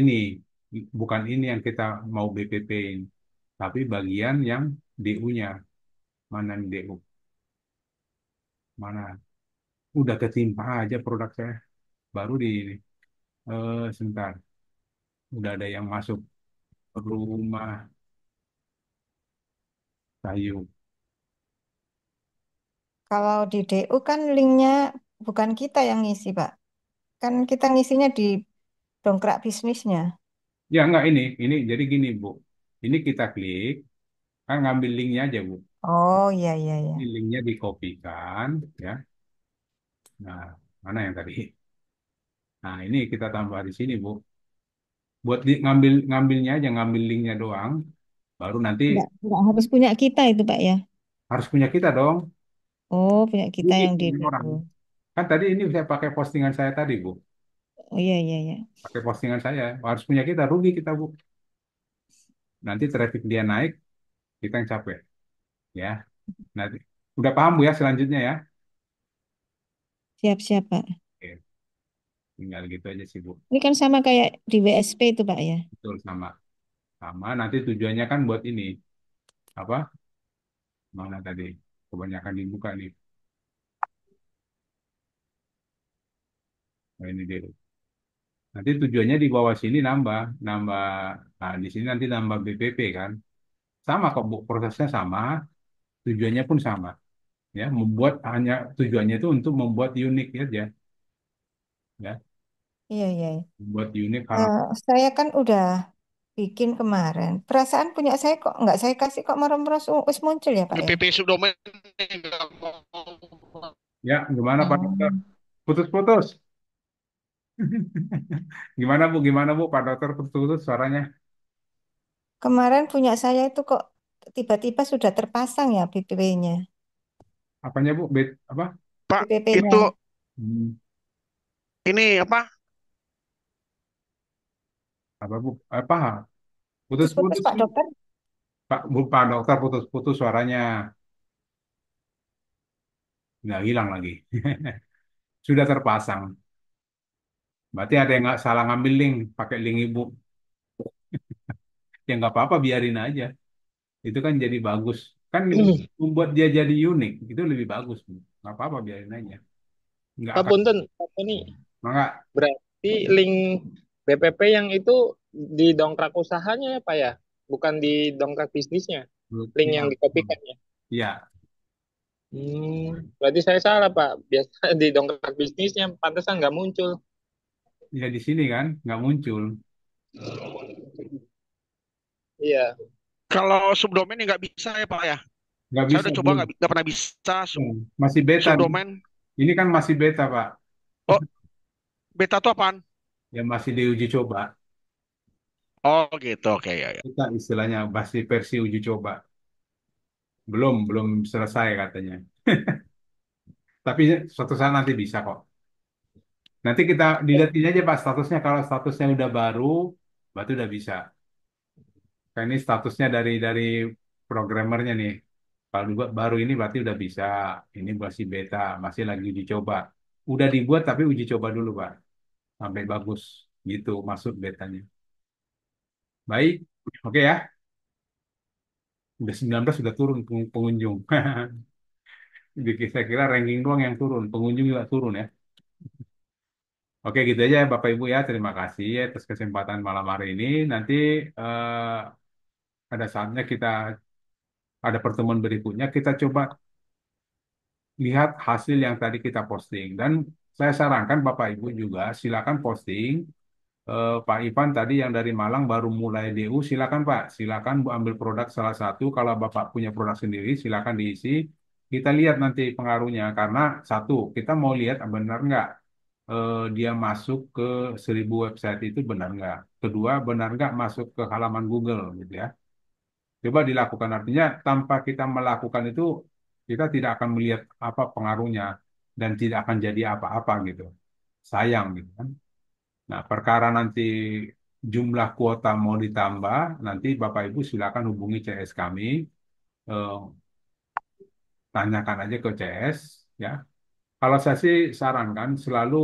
ini yang kita mau BPP-in, tapi bagian yang DU-nya. Mana nih DU? Mana? Udah ketimpa aja produk saya. Baru di ini. Sebentar. Udah ada yang masuk rumah kayu. Kalau di DU kan linknya bukan kita yang ngisi, Pak. Kan kita ngisinya di dongkrak bisnisnya. Ya enggak ini jadi gini Bu. Ini kita klik, kan ngambil linknya aja Bu. Oh iya iya iya. Ini linknya dikopikan, ya. Nah, mana yang tadi? Nah, ini kita tambah di sini Bu. Buat ngambil ngambilnya aja, ngambil linknya doang. Baru nanti Nggak harus punya kita itu, Pak ya. harus punya kita dong. Oh, punya kita Rugi yang di punya orang. DU. Kan tadi ini saya pakai postingan saya tadi Bu. Oh iya iya iya. Pakai postingan saya. Harus punya kita, rugi kita Bu. Nanti traffic dia naik, kita yang capek. Ya, nanti. Udah paham Bu ya selanjutnya ya? Siap-siap, Pak. Oke, tinggal gitu aja sih Bu. Ini kan sama kayak di WSP itu, Pak ya. Betul sama. Sama nanti tujuannya kan buat ini. Apa? Mana tadi? Kebanyakan dibuka nih. Nah, ini dia. Nanti tujuannya di bawah sini nambah, nambah. Nah, di sini nanti nambah BPP kan. Sama kok Bu, prosesnya sama, tujuannya pun sama. Ya, tujuannya itu untuk membuat unik aja, ya, Iya iya, iya. membuat unik hal. Eh, saya kan udah bikin kemarin. Perasaan punya saya kok nggak saya kasih kok merem-meres wis muncul ya, Pak ya. BPP subdomain nggak mau. Ya, gimana Pak Dokter? Oh. Putus-putus. Gimana Bu? Pak Dokter putus-putus suaranya. Kemarin punya saya itu kok tiba-tiba sudah terpasang ya BPP-nya. Apanya Bu? Apa? Pak, itu BPP-nya. Hmm, ini apa? apa Bu? Apa? Putus-putus Putus-putus Pak Bu. Dokter. Pak Dokter putus-putus suaranya. Nggak hilang lagi. Sudah terpasang. Berarti ada yang nggak salah ngambil link, pakai link Ibu. Ya nggak apa-apa, biarin aja. Itu kan jadi bagus. Kan membuat dia jadi unik, itu lebih bagus, Bu. Nggak apa-apa, biarin aja. Nggak Pak akan. Punten, Pak ini Nggak, berarti link BPP yang itu di dongkrak usahanya ya Pak ya, bukan di dongkrak bisnisnya. Link ya, yang betul. dikopikan ya. Ya, Berarti saya salah Pak. Biasa di dongkrak bisnisnya pantesan nggak muncul. ya di sini kan nggak muncul. Iya. Kalau subdomain nggak bisa ya Pak ya. Nggak Saya bisa, udah coba belum. nggak pernah bisa Ya, masih beta nih. subdomain. Ini kan masih beta, Pak. Oh, beta tuh apaan? Ya masih diuji coba. Oh gitu, oke ya, ya. Kita istilahnya masih versi uji coba. Belum selesai katanya. Tapi suatu saat nanti bisa kok. Nanti kita dilihatin aja Pak statusnya. Kalau statusnya udah baru, berarti udah bisa. Kan ini statusnya dari programmernya nih. Kalau dibuat baru ini berarti udah bisa. Ini masih beta, masih lagi uji coba. Udah dibuat tapi uji coba dulu Pak. Sampai bagus gitu masuk betanya. Baik, oke ya. Udah 19 sudah turun pengunjung. Jadi saya kira ranking doang yang turun, pengunjung juga turun ya. Oke, gitu aja ya Bapak Ibu ya. Terima kasih atas kesempatan malam hari ini. Nanti ada saatnya kita ada pertemuan berikutnya. Kita coba lihat hasil yang tadi kita posting. Dan saya sarankan Bapak Ibu juga silakan posting. Pak Ivan tadi yang dari Malang baru mulai DU, silakan Pak. Silakan Bu ambil produk salah satu. Kalau Bapak punya produk sendiri, silakan diisi. Kita lihat nanti pengaruhnya. Karena satu, kita mau lihat benar nggak dia masuk ke 1.000 website itu benar nggak. Kedua, benar nggak masuk ke halaman Google gitu ya. Coba dilakukan artinya tanpa kita melakukan itu kita tidak akan melihat apa pengaruhnya dan tidak akan jadi apa-apa gitu. Sayang gitu kan. Nah, perkara nanti jumlah kuota mau ditambah, nanti Bapak Ibu silakan hubungi CS kami, eh, tanyakan aja ke CS ya. Kalau saya sih sarankan selalu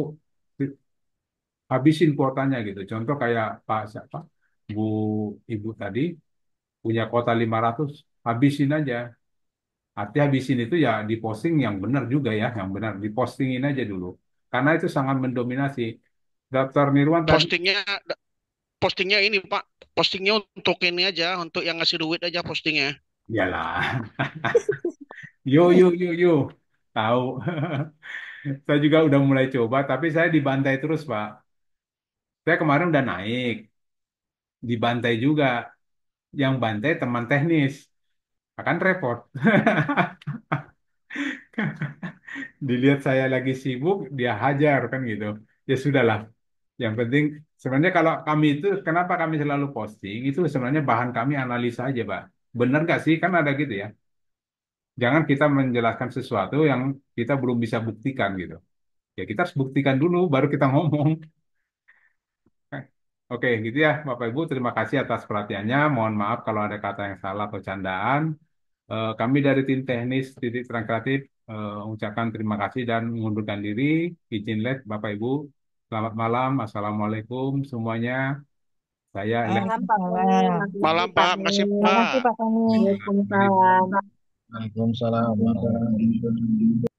habisin kuotanya gitu. Contoh kayak Pak siapa, Bu Ibu tadi punya kuota 500, habisin aja. Arti habisin itu ya diposting yang benar juga ya, yang benar dipostingin aja dulu. Karena itu sangat mendominasi. Daftar Nirwan tadi, Postingnya postingnya ini Pak, postingnya untuk ini aja, untuk yang ngasih duit aja postingnya. yalah, yo, tahu. Saya juga udah mulai coba, tapi saya dibantai terus, Pak. Saya kemarin udah naik, dibantai juga. Yang bantai teman teknis, akan repot. Dilihat saya lagi sibuk, dia hajar kan gitu. Ya sudahlah. Yang penting sebenarnya kalau kami itu kenapa kami selalu posting itu sebenarnya bahan kami analisa aja, Pak. Benar nggak sih? Kan ada gitu ya. Jangan kita menjelaskan sesuatu yang kita belum bisa buktikan gitu. Ya kita harus buktikan dulu baru kita ngomong. Oke, gitu ya Bapak Ibu. Terima kasih atas perhatiannya. Mohon maaf kalau ada kata yang salah atau candaan. Kami dari tim teknis Titik Terang Kreatif mengucapkan terima kasih dan mengundurkan diri. Izin let Bapak Ibu. Selamat malam. Assalamualaikum semuanya. Saya Let. Malam Pak Tony, Waalaikumsalam. Malam makasih Pak Pak, Tony. makasih Terima kasih Pak. Pak Tony. Waalaikumsalam. Waalaikumsalam.